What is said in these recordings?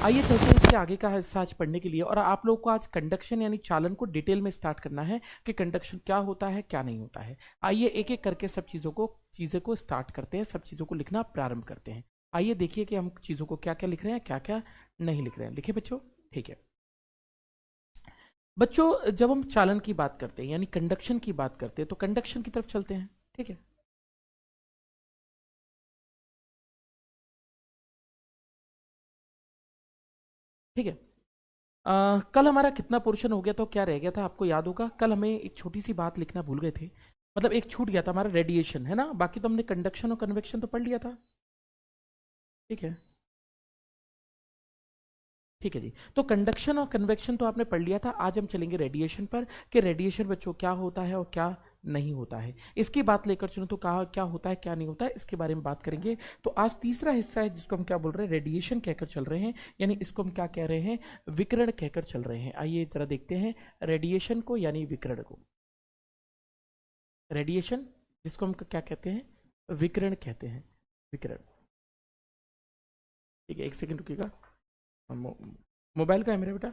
आइए चलते हैं इसके आगे का हिस्सा आज पढ़ने के लिए। और आप लोगों को आज कंडक्शन यानी चालन को डिटेल में स्टार्ट करना है कि कंडक्शन क्या होता है क्या नहीं होता है। आइए एक एक करके सब चीज़ों को स्टार्ट करते हैं, सब चीज़ों को लिखना प्रारंभ करते हैं। आइए देखिए कि हम चीज़ों को क्या क्या लिख रहे हैं, क्या क्या नहीं लिख रहे हैं। लिखे बच्चों? ठीक है बच्चों, जब हम चालन की बात करते हैं यानी कंडक्शन की बात करते हैं तो कंडक्शन की तरफ चलते हैं। ठीक है, ठीक है। कल हमारा कितना पोर्शन हो गया था, क्या रह गया था आपको याद होगा? कल हमें एक छोटी सी बात लिखना भूल गए थे, मतलब एक छूट गया था हमारा, रेडिएशन, है ना? बाकी तो हमने कंडक्शन और कन्वेक्शन तो पढ़ लिया था। ठीक है, ठीक है जी। तो कंडक्शन और कन्वेक्शन तो आपने पढ़ लिया था। आज हम चलेंगे रेडिएशन पर कि रेडिएशन बच्चों क्या होता है और क्या नहीं होता है। इसकी बात लेकर चलो तो कहा क्या होता है क्या नहीं होता है, इसके बारे में बात करेंगे। तो आज तीसरा हिस्सा है जिसको हम क्या बोल रहे हैं, रेडिएशन कहकर चल रहे हैं, यानी इसको हम क्या कह रहे हैं, विकिरण कहकर चल रहे हैं। आइए जरा देखते हैं रेडिएशन को यानी विकिरण को। रेडिएशन जिसको हम क्या कहते हैं, विकिरण कहते हैं, विकिरण। ठीक है, एक सेकंड रुकिएगा। मोबाइल का है मेरा बेटा?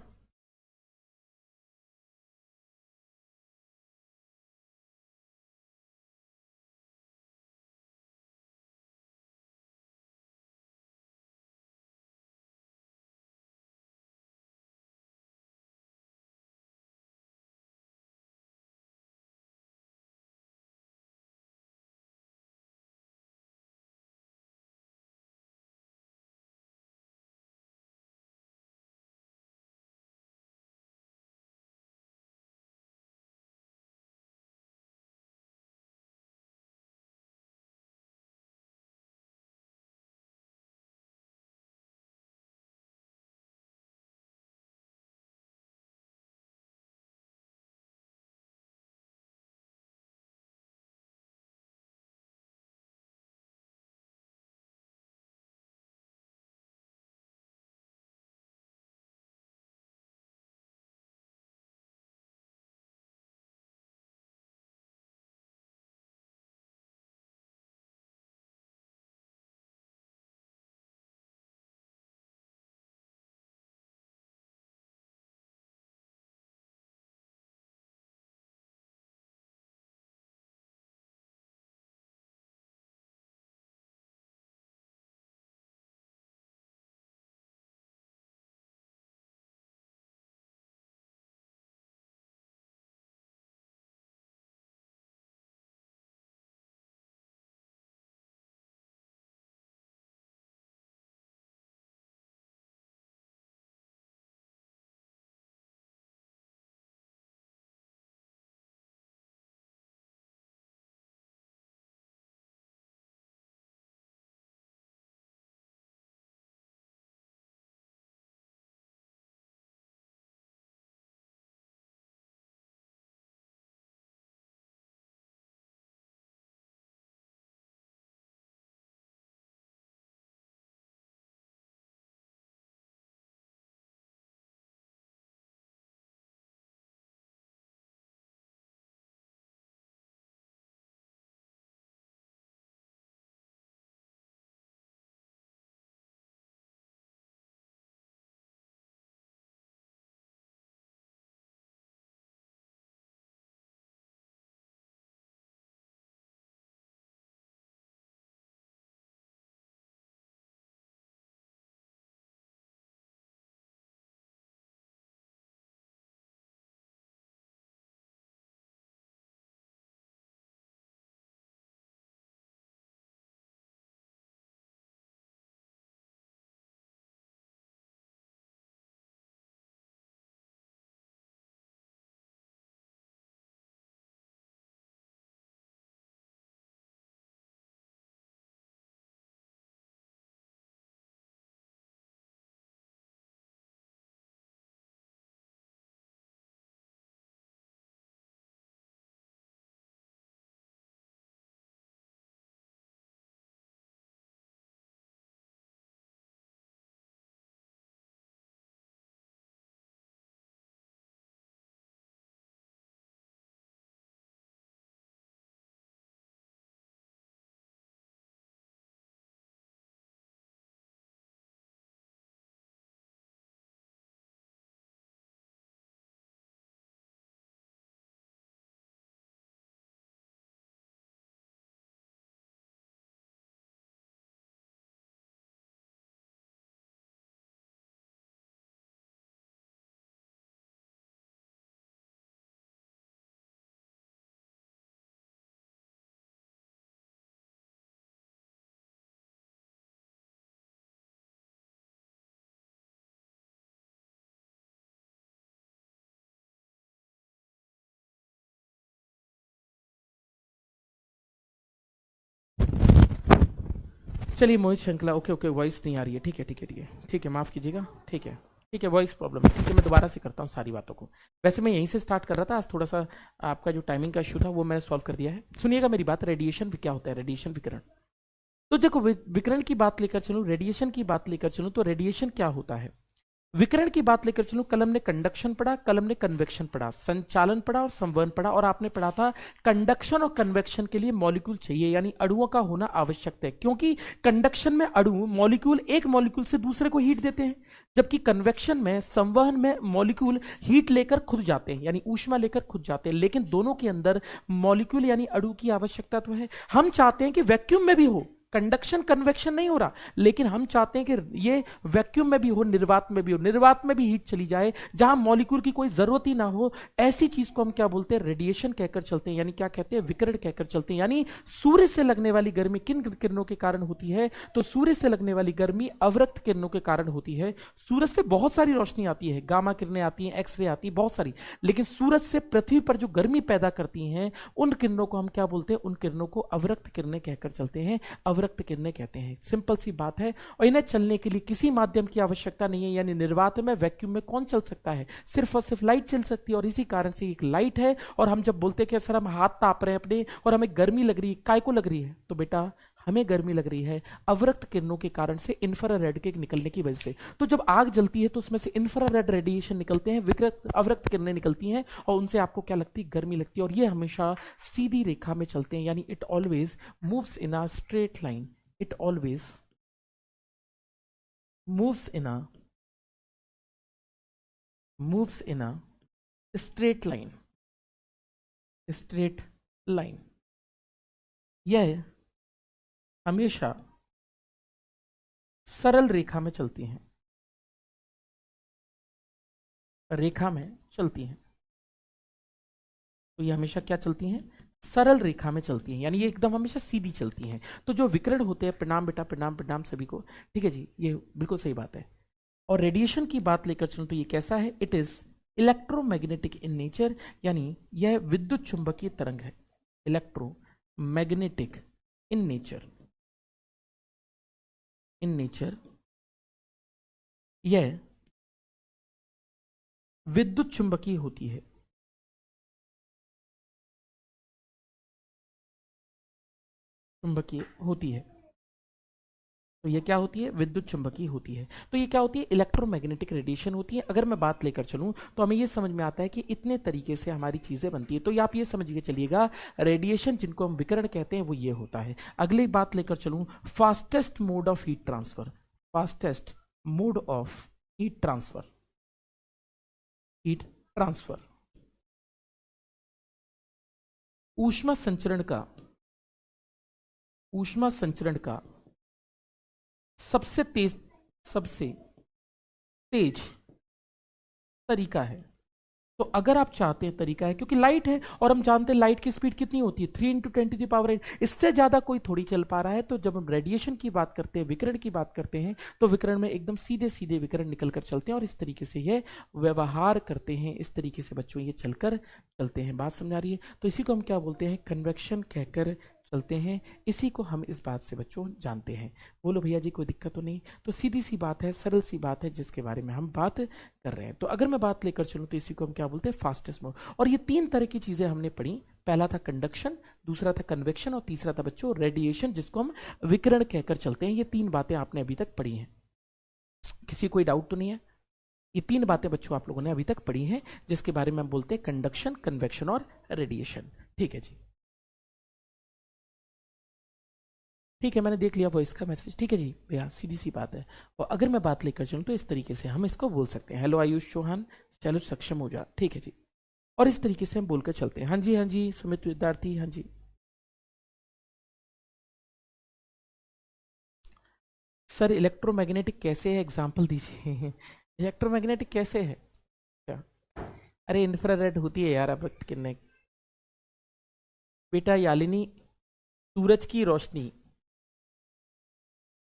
चलिए मोहित श्रृंखला, ओके ओके, वॉइस नहीं आ रही है, ठीक है ठीक है ठीक है ठीक है, माफ़ कीजिएगा, ठीक है ठीक है, वॉइस प्रॉब्लम है, ठीक है, मैं दोबारा से करता हूँ सारी बातों को। वैसे मैं यहीं से स्टार्ट कर रहा था, आज थोड़ा सा आपका जो टाइमिंग का इशू था वो मैंने सॉल्व कर दिया है। सुनिएगा मेरी बात, रेडिएशन क्या होता है, रेडिएशन विकिरण। तो देखो विकिरण की बात लेकर चलूं, रेडिएशन की बात लेकर चलूं, तो रेडिएशन क्या होता है, विकिरण की बात लेकर चलूं, कलम ने कंडक्शन पढ़ा, कलम ने कन्वेक्शन पढ़ा, संचालन पढ़ा और संवहन पढ़ा, और आपने पढ़ा था कंडक्शन और कन्वेक्शन के लिए मॉलिक्यूल चाहिए, यानी अणुओं का होना आवश्यक है, क्योंकि कंडक्शन में अणु मॉलिक्यूल एक मॉलिक्यूल से दूसरे को हीट देते हैं, जबकि कन्वेक्शन में, संवहन में मॉलिक्यूल हीट लेकर खुद जाते हैं, यानी ऊष्मा लेकर खुद जाते हैं, लेकिन दोनों के अंदर मॉलिक्यूल यानी अणु की आवश्यकता तो है। हम चाहते हैं कि वैक्यूम में भी हो, कंडक्शन कन्वेक्शन नहीं हो रहा, लेकिन हम चाहते हैं कि ये वैक्यूम में भी हो, निर्वात में भी हो, निर्वात में भी हीट चली जाए, जहां मॉलिक्यूल की कोई जरूरत ही ना हो, ऐसी चीज को हम क्या बोलते हैं, रेडिएशन कहकर चलते हैं, यानी क्या कहते हैं, विकिरण कहकर चलते हैं। यानी सूर्य से लगने वाली गर्मी किन किरणों के कारण होती है, तो सूर्य से लगने वाली गर्मी अवरक्त किरणों के कारण होती है। सूरज से बहुत सारी रोशनी आती है, गामा किरणें आती हैं, एक्सरे आती है, बहुत सारी, लेकिन सूरज से पृथ्वी पर जो गर्मी पैदा करती हैं उन किरणों को हम क्या बोलते हैं, उन किरणों को अवरक्त किरणें कहकर चलते हैं, अवरक्त किरणें कहते हैं। सिंपल सी बात है, और इन्हें चलने के लिए किसी माध्यम की आवश्यकता नहीं है, यानी निर्वात में, वैक्यूम में कौन चल सकता है, सिर्फ और सिर्फ लाइट चल सकती है, और इसी कारण से एक लाइट है। और हम जब बोलते हैं कि सर हम हाथ ताप रहे हैं अपने और हमें गर्मी लग रही है, काय को लग रही है, तो बेटा हमें गर्मी लग रही है अवरक्त किरणों के कारण से, इंफ्रारेड के निकलने की वजह से। तो जब आग जलती है तो उसमें से इंफ्रारेड रेडिएशन निकलते हैं, विकृत अवरक्त किरणें निकलती हैं, और उनसे आपको क्या लगती है, गर्मी लगती है, और ये हमेशा सीधी रेखा में चलते हैं, यानी it always moves in a straight line, it always moves in a straight line, यह हमेशा सरल रेखा में चलती हैं, तो ये हमेशा क्या चलती हैं, सरल रेखा में चलती हैं, यानी ये एकदम हमेशा सीधी चलती हैं। तो जो विकिरण होते हैं, प्रणाम बेटा, प्रणाम प्रणाम सभी को, ठीक है जी, ये बिल्कुल सही बात है। और रेडिएशन की बात लेकर चलूं तो ये कैसा है, it is electromagnetic in nature, यानी यह विद्युत चुंबकीय तरंग है, इलेक्ट्रोमैग्नेटिक इन नेचर, यह विद्युत चुंबकीय होती है, तो ये क्या होती है, विद्युत चुंबकीय होती है। तो ये क्या होती है, इलेक्ट्रोमैग्नेटिक रेडिएशन होती है। अगर मैं बात लेकर चलूं तो हमें ये समझ में आता है कि इतने तरीके से हमारी चीजें बनती है। तो ये आप ये समझ के चलिएगा, रेडिएशन जिनको हम विकिरण कहते हैं वो ये होता है। अगली बात लेकर चलूं, fastest mode of heat transfer, ऊष्मा संचरण का सबसे तेज तरीका है। तो अगर आप चाहते हैं, तरीका है क्योंकि लाइट है, और हम जानते हैं लाइट की स्पीड कितनी होती है, 3 × 10⁸, इससे ज्यादा कोई थोड़ी चल पा रहा है। तो जब हम रेडिएशन की बात करते हैं, विकिरण की बात करते हैं, तो विकिरण में एकदम सीधे सीधे विकिरण निकल कर चलते हैं, और इस तरीके से ये व्यवहार करते हैं, इस तरीके से बच्चों ये चलकर चलते हैं। बात समझ आ रही है? तो इसी को हम क्या बोलते हैं, कन्वेक्शन कहकर चलते हैं। इसी को हम इस बात से बच्चों जानते हैं। बोलो भैया जी, कोई दिक्कत तो नहीं? तो सीधी सी बात है, सरल सी बात है, जिसके बारे में हम बात कर रहे हैं। तो अगर मैं बात लेकर चलूं तो इसी को हम क्या बोलते हैं, फास्टेस्ट मोड। और ये 3 तरह की चीजें हमने पढ़ी, पहला था कंडक्शन, दूसरा था कन्वेक्शन, और तीसरा था बच्चों रेडिएशन, जिसको हम विकिरण कहकर चलते हैं। ये 3 बातें आपने अभी तक पढ़ी हैं, किसी कोई डाउट तो नहीं है? ये 3 बातें बच्चों आप लोगों ने अभी तक पढ़ी हैं, जिसके बारे में हम बोलते हैं कंडक्शन, कन्वेक्शन और रेडिएशन। ठीक है जी, ठीक है, मैंने देख लिया वॉइस का मैसेज। ठीक है जी भैया, सीधी सी बात है। और अगर मैं बात लेकर चलूं तो इस तरीके से हम इसको बोल सकते हैं, हेलो आयुष चौहान, चलो सक्षम हो जा। ठीक है जी, और इस तरीके से हम बोलकर चलते हैं। हाँ जी, हाँ जी, सुमित विद्यार्थी, हाँ जी सर, इलेक्ट्रोमैग्नेटिक कैसे है, एग्जाम्पल दीजिए। इलेक्ट्रोमैग्नेटिक कैसे है? क्या? अरे इंफ्रारेड होती है यार, अवरक्त किरणें बेटा। यालिनी, सूरज की रोशनी,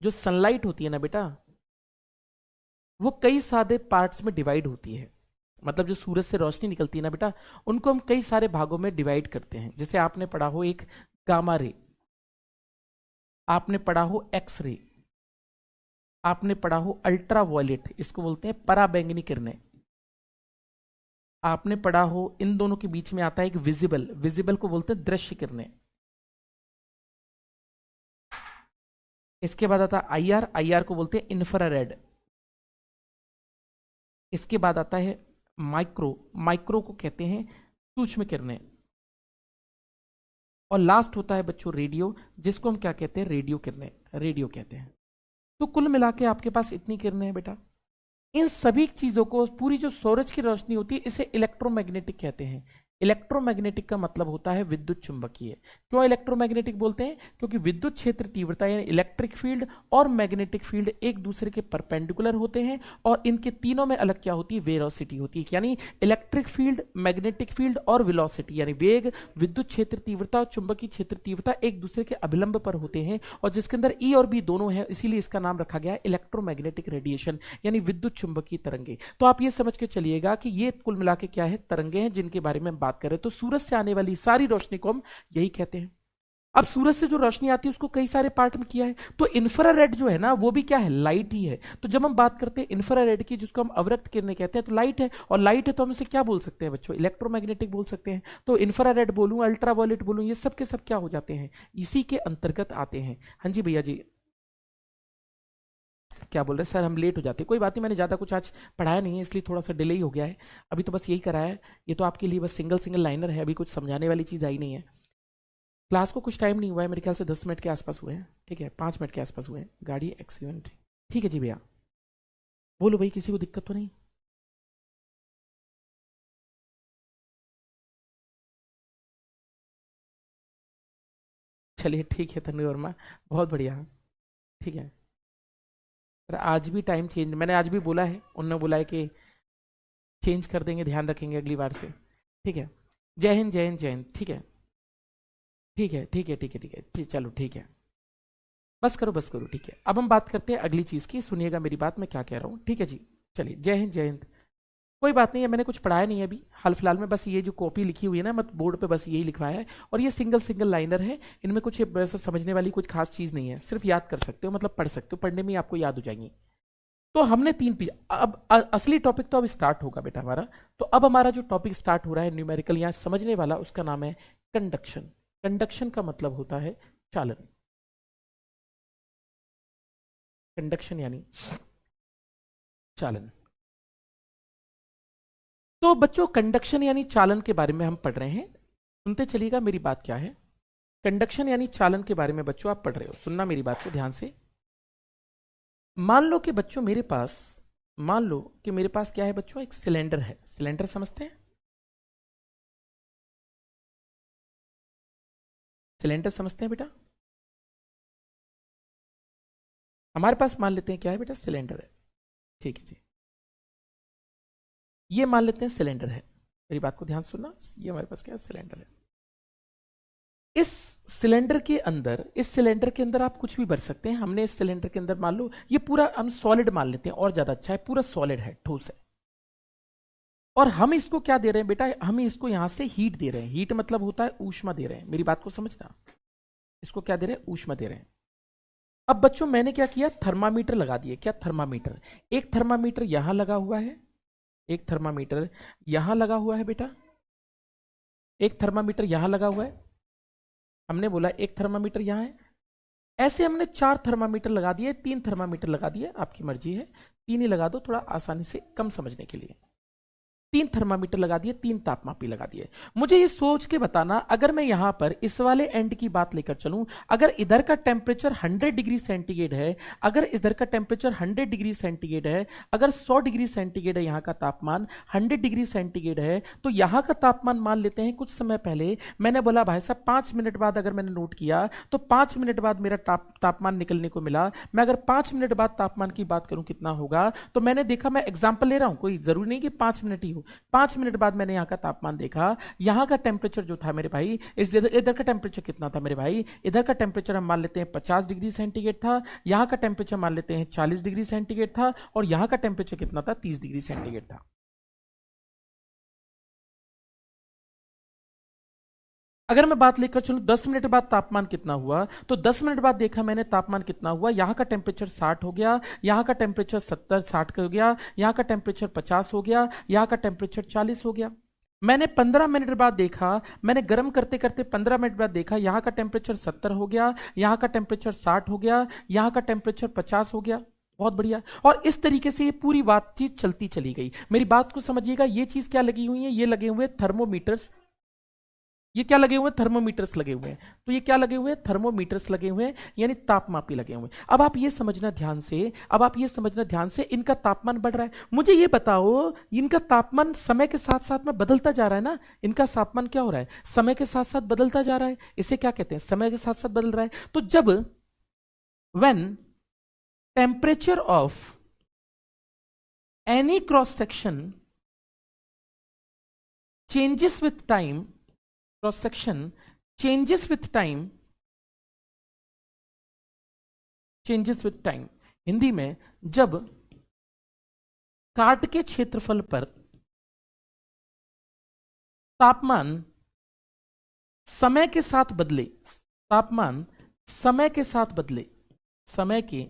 जो सनलाइट होती है ना बेटा, वो कई सारे पार्ट्स में डिवाइड होती है। मतलब जो सूरज से रोशनी निकलती है ना बेटा, उनको हम कई सारे भागों में डिवाइड करते हैं। जैसे आपने पढ़ा हो एक गामा रे, आपने पढ़ा हो एक्सरे, आपने पढ़ा हो अल्ट्रा वायलेट, इसको बोलते हैं पराबैंगनी किरणें, आपने पढ़ा हो इन दोनों के बीच में आता है एक विजिबल, विजिबल को बोलते हैं दृश्य किरणें। इसके बाद आता है आईआर, आईआर को बोलते हैं इंफ्रारेड। इसके बाद आता है माइक्रो, माइक्रो को कहते हैं सूक्ष्म किरणें। और लास्ट होता है बच्चों रेडियो, जिसको हम क्या कहते हैं, रेडियो किरणें, रेडियो कहते हैं। तो कुल मिला के आपके पास इतनी किरणें हैं बेटा। इन सभी चीजों को, पूरी जो सूरज की रोशनी होती है, इसे इलेक्ट्रोमैग्नेटिक कहते हैं। इलेक्ट्रोमैग्नेटिक का मतलब होता है विद्युत चुंबकीय। क्यों इलेक्ट्रोमैग्नेटिक बोलते हैं? क्योंकि विद्युत क्षेत्र तीव्रता यानी इलेक्ट्रिक फील्ड और मैग्नेटिक फील्ड एक दूसरे के परपेंडिकुलर होते हैं, और इनके तीनों में अलग क्या होती है, वेलोसिटी होती है। यानी इलेक्ट्रिक फील्ड, मैग्नेटिक फील्ड और वेलोसिटी यानी वेग, विद्युत क्षेत्र तीव्रता और चुंबकीय क्षेत्र तीव्रता एक दूसरे के अभिलंब पर होते हैं, और जिसके अंदर ई और बी दोनों है, इसीलिए इसका नाम रखा गया है इलेक्ट्रोमैग्नेटिक रेडिएशन यानी विद्युत चुंबकीय तरंगे। तो आप ये समझ के चलिएगा कि ये कुल मिला के क्या है, तरंगे हैं जिनके बारे में बात करें। तो सूरज से आने वाली सारी रोशनी को हम यही कहते हैं। अब सूरज से जो रोशनी आती है उसको कई सारे पार्ट में किया है, तो इंफ्रारेड जो है ना वो भी क्या है, लाइट ही है। तो जब हम बात करते हैं इंफ्रारेड की, जिसको हम अवरक्त किरणें कहते हैं, तो लाइट है, और लाइट है तो हम इसे क्या बोल सकते हैं बच्चों, इलेक्ट्रोमैग्नेटिक बोल सकते हैं। तो इंफ्रारेड बोलूं, अल्ट्रावायलेट बोलूं, ये सब के सब क्या हो जाते हैं, इसी के अंतर्गत आते हैं। हाँ जी भैया जी, क्या बोल रहे हैं सर, हम लेट हो जाते हैं। कोई बात नहीं, मैंने ज़्यादा कुछ आज पढ़ाया नहीं है, इसलिए थोड़ा सा डिले ही हो गया है। अभी तो बस यही कराया है, ये तो आपके लिए बस सिंगल सिंगल लाइनर है, अभी कुछ समझाने वाली चीज़ आई नहीं है। क्लास को कुछ टाइम नहीं हुआ है, मेरे ख्याल से 10 मिनट के आसपास हुए हैं, ठीक है, 5 मिनट के आसपास हुए हैं। गाड़ी एक्सीडेंट, ठीक है जी भैया, बोलो भाई, किसी को दिक्कत तो नहीं? चलिए ठीक है तन्वी वर्मा, बहुत बढ़िया, ठीक है। पर आज भी टाइम चेंज, मैंने आज भी बोला है, उन्होंने बोला है कि चेंज कर देंगे, ध्यान रखेंगे अगली बार से, ठीक है। जय हिंद, जय हिंद, जय हिंद, ठीक है, ठीक है, ठीक है, ठीक है, ठीक है, ठीक, चलो ठीक है, बस करो बस करो, ठीक है। अब हम बात करते हैं अगली चीज़ की, सुनिएगा मेरी बात, मैं क्या कह रहा हूँ, ठीक है जी। चलिए, जय हिंद, जय हिंद। कोई बात नहीं है, मैंने कुछ पढ़ाया नहीं है अभी हाल फिलहाल में, बस ये जो कॉपी लिखी हुई है ना, मत बोर्ड पे बस यही लिखवाया है, और ये सिंगल सिंगल लाइनर है, इनमें कुछ वैसा समझने वाली कुछ खास चीज़ नहीं है, सिर्फ याद कर सकते हो, मतलब पढ़ सकते हो, पढ़ने में ही आपको याद हो जाएंगी। तो हमने तीन पी, अब असली टॉपिक तो अब स्टार्ट होगा बेटा हमारा। तो अब हमारा जो टॉपिक स्टार्ट हो रहा है न्यूमेरिकल यहाँ समझने वाला, उसका नाम है कंडक्शन। कंडक्शन का मतलब होता है चालन। कंडक्शन यानी चालन। तो बच्चों कंडक्शन यानी चालन के बारे में हम पढ़ रहे हैं, सुनते चलिएगा मेरी बात क्या है। कंडक्शन यानी चालन के बारे में बच्चों आप पढ़ रहे हो, सुनना मेरी बात को ध्यान से। मान लो कि बच्चों मेरे पास, मान लो कि मेरे पास क्या है बच्चों, एक सिलेंडर है। सिलेंडर समझते हैं? सिलेंडर समझते हैं बेटा? हमारे पास मान लेते हैं क्या है बेटा, सिलेंडर है, ठीक है जी। ये मान लेते हैं सिलेंडर है, मेरी बात को ध्यान सुनना, ये हमारे पास क्या है, सिलेंडर है। इस सिलेंडर के अंदर, इस सिलेंडर के अंदर आप कुछ भी भर सकते हैं। हमने इस सिलेंडर के अंदर मान लो ये पूरा हम सॉलिड मान लेते हैं, और ज्यादा अच्छा है, पूरा सॉलिड है, ठोस है। और हम इसको क्या दे रहे हैं बेटा, हम इसको यहां से हीट दे रहे हैं। हीट मतलब होता है ऊष्मा दे रहे हैं, मेरी बात को समझना। इसको क्या दे रहे हैं, ऊष्मा दे रहे हैं। अब बच्चों मैंने क्या किया, थर्मामीटर लगा दिए। क्या थर्मामीटर, एक थर्मामीटर यहां लगा हुआ है, एक थर्मामीटर यहां लगा हुआ है बेटा, एक थर्मामीटर यहां लगा हुआ है। हमने बोला एक थर्मामीटर यहां है, ऐसे हमने 4 थर्मामीटर लगा दिए, 3 थर्मामीटर लगा दिए, आपकी मर्जी है, 3 ही लगा दो, थोड़ा आसानी से कम समझने के लिए। 3 थर्मामीटर लगा दिए, 3 तापमापी लगा दिए। मुझे ये सोच के बताना, अगर मैं यहां पर इस वाले एंड की बात लेकर चलूं, अगर इधर का टेम्परेचर 100 डिग्री सेंटीग्रेड है, अगर इधर का टेम्परेचर 100 डिग्री सेंटीग्रेड है, अगर 100 डिग्री सेंटीग्रेड है यहां का तापमान, 100 डिग्री सेंटीग्रेड है, तो यहां का तापमान मान लेते हैं, कुछ समय पहले मैंने बोला भाई साहब 5 मिनट बाद अगर मैंने नोट किया तो 5 मिनट बाद मेरा तापमान निकलने को मिला। मैं अगर 5 मिनट बाद तापमान की बात करूं कितना होगा, तो मैंने देखा, मैं एग्जाम्पल ले रहा हूं, कोई जरूरी नहीं कि 5 मिनट ही हो, 5 मिनट बाद मैंने यहां का तापमान देखा। यहां का टेम्परेचर जो था मेरे भाई, इधर का टेम्परेचर कितना था मेरे भाई, इधर का टेम्परेचर हम मान लेते हैं 50 डिग्री सेंटीग्रेड था, यहां का टेम्परेचर मान लेते हैं 40 डिग्री सेंटीग्रेड था, और यहां का टेम्परेचर कितना था, 30 डिग्री सेंटीग्रेड था। अगर मैं बात लेकर चलूं 10 मिनट बाद तापमान कितना हुआ, तो 10 मिनट बाद देखा मैंने तापमान कितना हुआ, यहां का टेम्परेचर 60 हो गया, यहां का टेम्परेचर 70-60 हो गया, यहां का टेम्परेचर 50 हो गया, यहां का टेम्परेचर 40 हो गया। मैंने 15 मिनट बाद देखा, मैंने गर्म करते करते 15 मिनट बाद देखा, यहां का टेम्परेचर 70 हो गया, यहां का टेम्परेचर 60 हो गया, यहां का टेम्परेचर 50 हो गया। बहुत बढ़िया। और इस तरीके से ये पूरी बातचीत चलती चली गई। मेरी बात को समझिएगा, ये चीज क्या लगी हुई है, ये लगे हुए थर्मोमीटर्स। ये क्या लगे हुए हैं, थर्मोमीटर्स लगे हुए हैं। तो ये क्या लगे हुए हैं, थर्मोमीटर्स लगे हुए हैं, यानी तापमापी लगे हुए हैं। अब आप ये समझना ध्यान से, अब आप ये समझना ध्यान से, इनका तापमान बढ़ रहा है। मुझे ये बताओ, इनका तापमान समय के साथ साथ में बदलता जा रहा है ना, इनका तापमान क्या हो रहा है, समय के साथ साथ बदलता जा रहा है। इसे क्या कहते हैं, समय के साथ साथ बदल रहा है। तो जब when temperature of any cross section changes with time, cross section changes with time, changes with time, Hindi में जब काट के क्षेत्रफल पर तापमान समय के साथ बदले, तापमान समय के साथ बदले, समय के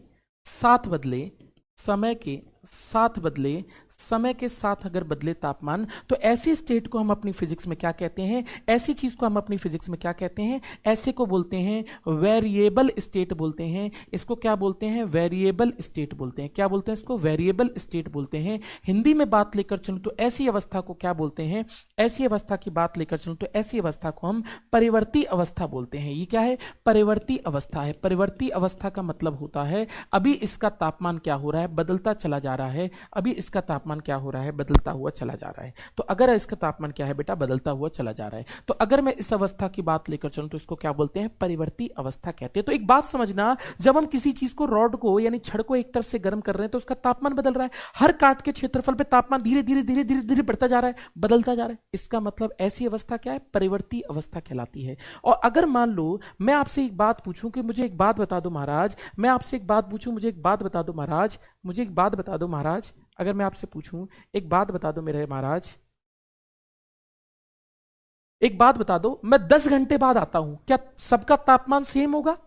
साथ बदले, समय के साथ बदले, समय के साथ अगर बदले तापमान, तो ऐसी स्टेट को हम अपनी फिजिक्स में क्या कहते हैं, ऐसी चीज को हम अपनी फिजिक्स में क्या कहते हैं, ऐसे को बोलते हैं वेरिएबल स्टेट बोलते हैं। इसको क्या बोलते हैं, वेरिएबल स्टेट बोलते हैं। क्या बोलते हैं इसको, वेरिएबल स्टेट बोलते हैं। हिंदी में बात लेकर चलूं तो ऐसी अवस्था को क्या बोलते हैं, ऐसी अवस्था की बात लेकर चलूं तो ऐसी अवस्था को हम परिवर्ती अवस्था बोलते हैं। ये क्या है, परिवर्ती अवस्था है। परिवर्ती अवस्था का मतलब होता है अभी इसका तापमान क्या हो रहा है, बदलता चला जा रहा है। अभी इसका तापमान क्या हो रहा है, बदलता हुआ चला जा रहा है। तो अगर इसका तापमान क्या है बेटा, बदलता हुआ चला जा रहा है। तो अगर मैं इस अवस्था की बात लेकर चलूं तो इसको क्या बोलते हैं, परिवर्ती अवस्था कहते हैं। तो एक बात समझना, जब हम किसी चीज को, रॉड को यानी छड़ को एक तरफ से गर्म कर रहे हैं तो उसका तापमान बदल रहा है। हर काट के क्षेत्रफल पे तापमान धीरे धीरे धीरे धीरे धीरे बढ़ता जा रहा है, बदलता जा रहा है। इसका मतलब ऐसी अवस्था क्या है, परिवर्ती अवस्था कहलाती है। और अगर मान लो मैं आपसे एक बात पूछूं कि मुझे एक बात बता दो महाराज, मैं आपसे एक बात पूछूं, मुझे एक बात बता दो महाराज, मुझे एक बात बता दो महाराज, अगर मैं आपसे पूछूं एक बात बता दो मेरे महाराज, एक बात बता दो, मैं 10 घंटे बाद आता हूं, क्या सबका तापमान सेम होगा?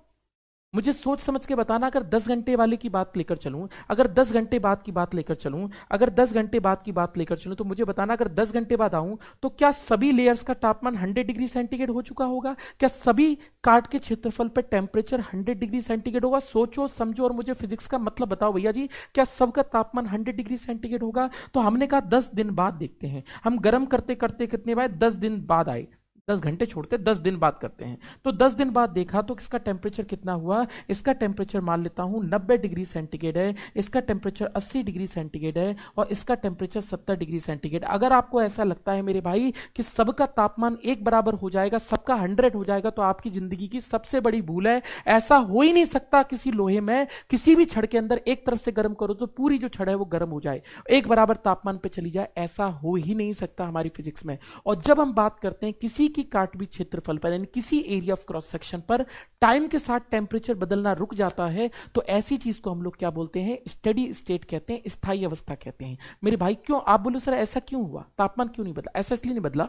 मुझे सोच समझ के बताना। अगर 10 घंटे वाले की बात लेकर चलूं, अगर 10 घंटे बाद की बात लेकर चलूं, अगर 10 घंटे बाद की बात लेकर चलूं, तो मुझे बताना अगर 10 घंटे बाद आऊं तो क्या सभी लेयर्स का तापमान 100 डिग्री सेंटीग्रेड हो चुका होगा? क्या सभी काट के क्षेत्रफल पर टेम्परेचर 100 डिग्री सेंटीग्रेड होगा? सोचो समझो और मुझे फिजिक्स का मतलब बताओ भैया जी, क्या सबका तापमान 100 डिग्री सेंटीग्रेड होगा? तो हमने कहा 10 दिन बाद देखते हैं। हम गर्म करते करते कितने बाद, 10 दिन बाद आए, 10 घंटे छोड़ते 10 दिन बाद करते हैं। तो 10 दिन बाद देखा तो इसका टेम्परेचर कितना हुआ, इसका टेम्परेचर मान लेता हूं 90 डिग्री सेंटीग्रेड है, इसका टेम्परेचर 80 डिग्री सेंटीग्रेड है और इसका टेम्परेचर 70 डिग्री सेंटीग्रेड। अगर आपको ऐसा लगता है मेरे भाई कि सबका तापमान एक बराबर हो जाएगा, सबका 100 हो जाएगा, तो आपकी जिंदगी की सबसे बड़ी भूल है। ऐसा हो ही नहीं सकता। किसी लोहे में, किसी भी छड़ के अंदर एक तरफ से गर्म करो तो पूरी जो छड़ है वो गर्म हो जाए, एक बराबर तापमान पे चली जाए, ऐसा हो ही नहीं सकता हमारी फिजिक्स में। और जब हम बात करते हैं किसी की काटवी क्षेत्रफल पर, यानी किसी एरिया ऑफ क्रॉस सेक्शन पर टाइम के साथ टेम्परेचर बदलना रुक जाता है, तो ऐसी चीज को हम लोग क्या बोलते हैं, स्टेडी स्टेट कहते हैं, स्थायी अवस्था कहते हैं। मेरे भाई क्यों, आप बोलो सर ऐसा क्यों हुआ, तापमान क्यों नहीं बदला? ऐसा इसलिए नहीं बदला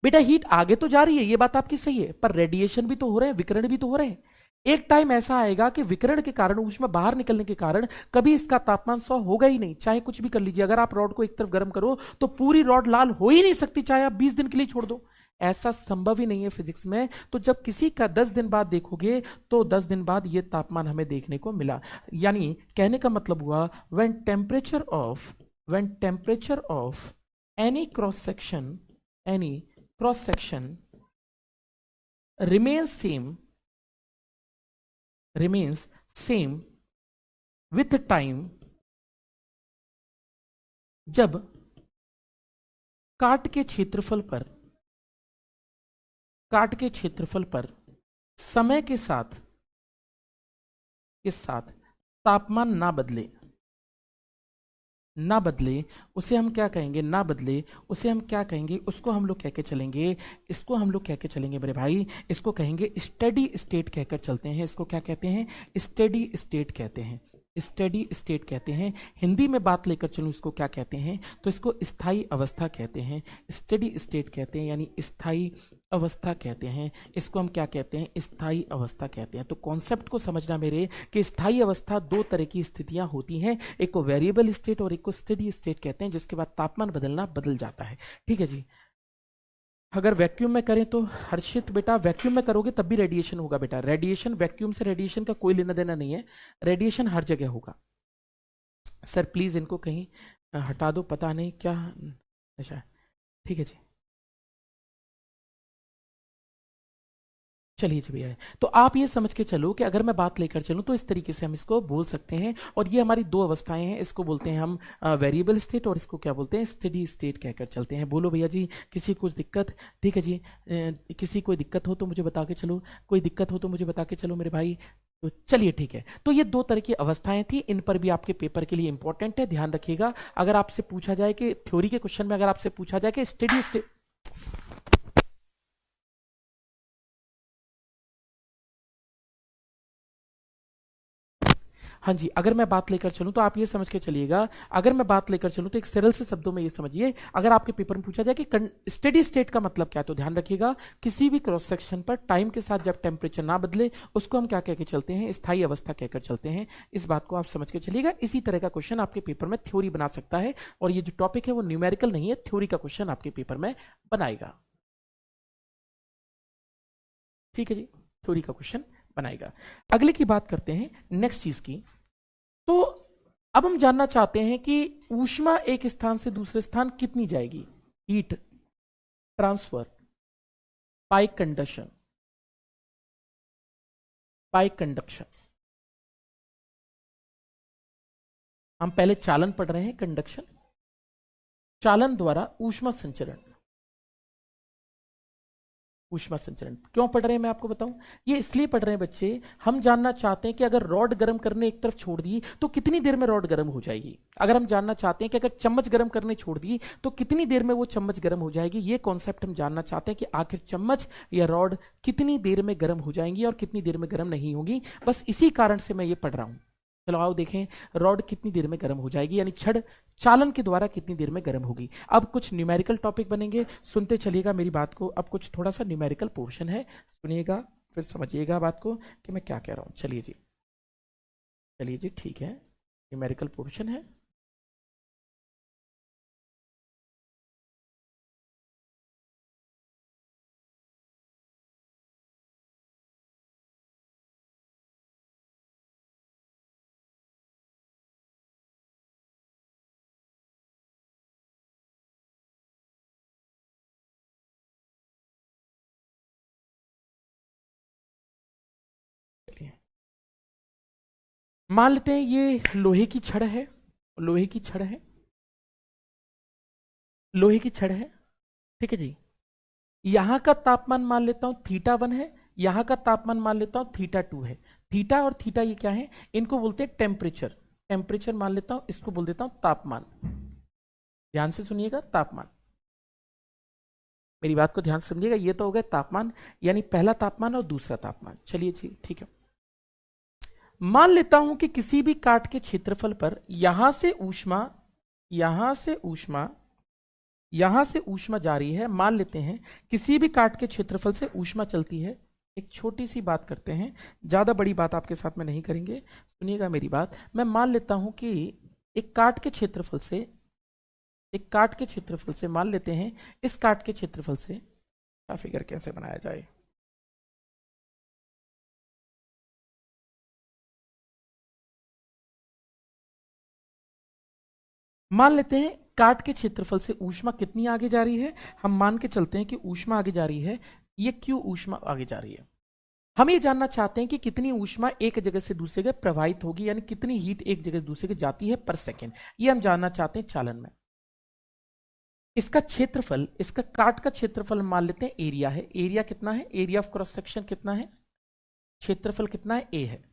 बेटा, हीट आगे तो जा रही है, ये बात आपकी सही है, पर रेडिएशन भी तो हो रहे हैं, विकिरण भी तो हो रहे हैं। एक टाइम ऐसा आएगा कि विकिरण के कारण, ऊष्मा बाहर निकलने के कारण कभी इसका तापमान 100 होगा ही नहीं, चाहे कुछ भी कर लीजिए। अगर आप रॉड को एक तरफ गर्म करो तो पूरी रॉड लाल हो ही नहीं सकती, चाहे आप 20 दिन के लिए छोड़ दो, ऐसा संभव ही नहीं है फिजिक्स में। तो जब किसी का 10 दिन बाद देखोगे तो 10 दिन बाद ये तापमान हमें देखने को मिला। यानी कहने का मतलब हुआ when temperature of any cross section remains same with time, जब काट के क्षेत्रफल पर समय के साथ तापमान ना बदले, उसे हम क्या कहेंगे, ना बदले, उसे हम क्या कहेंगे, उसको हम लोग कह के चलेंगे, इसको हम लोग कह के चलेंगे मेरे भाई, इसको कहेंगे स्टेडी स्टेट कहकर चलते हैं। इसको क्या कहते हैं, स्टेडी स्टेट कहते हैं। स्टेडी स्टेट कहते हैं। हिंदी में बात लेकर चलूं इसको क्या कहते हैं, तो इसको स्थायी अवस्था कहते हैं, स्टेडी स्टेट कहते हैं, यानी स्थायी अवस्था कहते हैं। इसको हम क्या कहते हैं, स्थायी अवस्था कहते हैं। तो कॉन्सेप्ट को समझना मेरे कि स्थायी अवस्था दो तरह की स्थितियां होती हैं, एक को वेरिएबल स्टेट और एक को स्टेडी स्टेट कहते हैं, जिसके बाद तापमान बदलना बदल जाता है। ठीक है जी। अगर वैक्यूम में करें तो हर्षित बेटा वैक्यूम में करोगे तब भी रेडिएशन होगा बेटा। रेडिएशन, वैक्यूम से रेडिएशन का कोई लेना देना नहीं है, रेडिएशन हर जगह होगा। सर प्लीज इनको कहीं हटा दो, पता नहीं क्या नशा है। ठीक है जी, चलिए जी भैया। तो आप ये समझ के चलो कि अगर मैं बात लेकर चलूं तो इस तरीके से हम इसको बोल सकते हैं, और ये हमारी दो अवस्थाएं हैं, इसको बोलते हैं हम वेरिएबल स्टेट और इसको क्या बोलते हैं, स्टेडी स्टेट कहकर चलते हैं। बोलो भैया जी, किसी कुछ दिक्कत? ठीक है जी, किसी कोई दिक्कत हो तो मुझे बता के चलो, कोई दिक्कत हो तो मुझे बता के चलो मेरे भाई। तो चलिए ठीक है। तो ये दो तरह की अवस्थाएं थी, इन पर भी आपके पेपर के लिए इंपॉर्टेंट है, ध्यान रखिएगा। अगर आपसे पूछा जाए कि थ्योरी के क्वेश्चन में अगर आपसे पूछा जाए कि स्टेडी स्टेट, हाँ जी, अगर मैं बात लेकर चलूं तो आप ये समझ के चलिएगा, अगर मैं बात लेकर चलूं तो एक सरल से शब्दों में ये समझिए, अगर आपके पेपर में पूछा जाए कि स्टेडी स्टेट का मतलब क्या है, तो ध्यान रखिएगा किसी भी क्रॉस सेक्शन पर टाइम के साथ जब टेम्परेचर ना बदले उसको हम क्या कहकर चलते हैं, स्थायी अवस्था कहकर चलते हैं। इस बात को आप समझ के चलिएगा। इसी तरह का क्वेश्चन आपके पेपर में थ्योरी बना सकता है, और ये जो टॉपिक है वो न्यूमेरिकल नहीं है, थ्योरी का क्वेश्चन आपके पेपर में बनाएगा। ठीक है जी, थ्योरी का क्वेश्चन बनाएगा। अगले की बात करते हैं नेक्स्ट चीज की। तो अब हम जानना चाहते हैं कि ऊष्मा एक स्थान से दूसरे स्थान कितनी जाएगी, heat transfer by conduction, bye conduction. हम पहले चालन पढ़ रहे हैं, कंडक्शन, चालन द्वारा ऊष्मा संचरण। ऊष्मा संचरण क्यों पढ़ रहे हैं मैं आपको बताऊं, ये इसलिए पढ़ रहे हैं बच्चे, हम जानना चाहते हैं कि अगर रॉड गर्म करने एक तरफ छोड़ दी तो कितनी देर में रॉड गर्म हो जाएगी। अगर हम जानना चाहते हैं कि अगर चम्मच गर्म करने छोड़ दी तो कितनी देर में वो चम्मच गर्म हो जाएगी, ये कॉन्सेप्ट हम जानना चाहते हैं कि आखिर चम्मच या रॉड कितनी देर में गर्म हो जाएंगी और कितनी देर में गर्म नहीं होगी। बस इसी कारण से मैं ये पढ़ रहा हूं। चलो आओ देखें, रॉड कितनी देर में गर्म हो जाएगी, यानी छड़ चालन के द्वारा कितनी देर में गर्म होगी। अब कुछ न्यूमेरिकल टॉपिक बनेंगे, सुनते चलिएगा मेरी बात को। अब कुछ थोड़ा सा न्यूमेरिकल पोर्शन है, सुनिएगा फिर समझिएगा बात को कि मैं क्या कह रहा हूं। चलिए जी, चलिए जी ठीक है, न्यूमेरिकल पोर्शन है। मान लेते हैं ये लोहे की छड़ है, लोहे की छड़ है, लोहे की छड़ है। ठीक है जी, यहां का तापमान मान लेता हूं थीटा 1 है, यहां का तापमान मान लेता हूं थीटा 2 है। थीटा और थीटा ये क्या है, इनको बोलते हैं टेम्परेचर। टेम्परेचर मान लेता हूं, इसको बोल देता हूं तापमान। ध्यान से सुनिएगा, तापमान, मेरी बात को ध्यान से समझिएगा। ये तो हो गया तापमान, यानी पहला तापमान और दूसरा तापमान। चलिए जी ठीक है। मान लेता हूं कि किसी भी काट के क्षेत्रफल पर यहां से ऊष्मा, यहां से ऊष्मा, यहां से ऊष्मा जारी है। मान लेते हैं किसी भी काट के क्षेत्रफल से ऊष्मा चलती है। एक छोटी सी बात करते हैं, ज्यादा बड़ी बात आपके साथ में नहीं करेंगे, सुनिएगा मेरी बात। मैं मान लेता हूं कि एक काट के क्षेत्रफल से, एक काट के क्षेत्रफल से मान लेते हैं, इस काट के क्षेत्रफल से, क्या फिगर कैसे बनाया जाए, मान लेते हैं काट के क्षेत्रफल से ऊष्मा कितनी आगे जा रही है। हम मान के चलते हैं कि ऊष्मा आगे जा रही है, ये क्यों ऊष्मा आगे जा रही है। हम ये जानना चाहते हैं कि कितनी ऊष्मा एक जगह से दूसरी जगह प्रवाहित होगी, यानी कितनी हीट एक जगह से दूसरी जगह जाती है पर सेकेंड। ये हम जानना चाहते हैं चालन में। इसका क्षेत्रफल, इसका काट का क्षेत्रफल मान लेते हैं एरिया है। एरिया कितना है, एरिया ऑफ क्रॉस सेक्शन कितना है, क्षेत्रफल कितना है, ए है।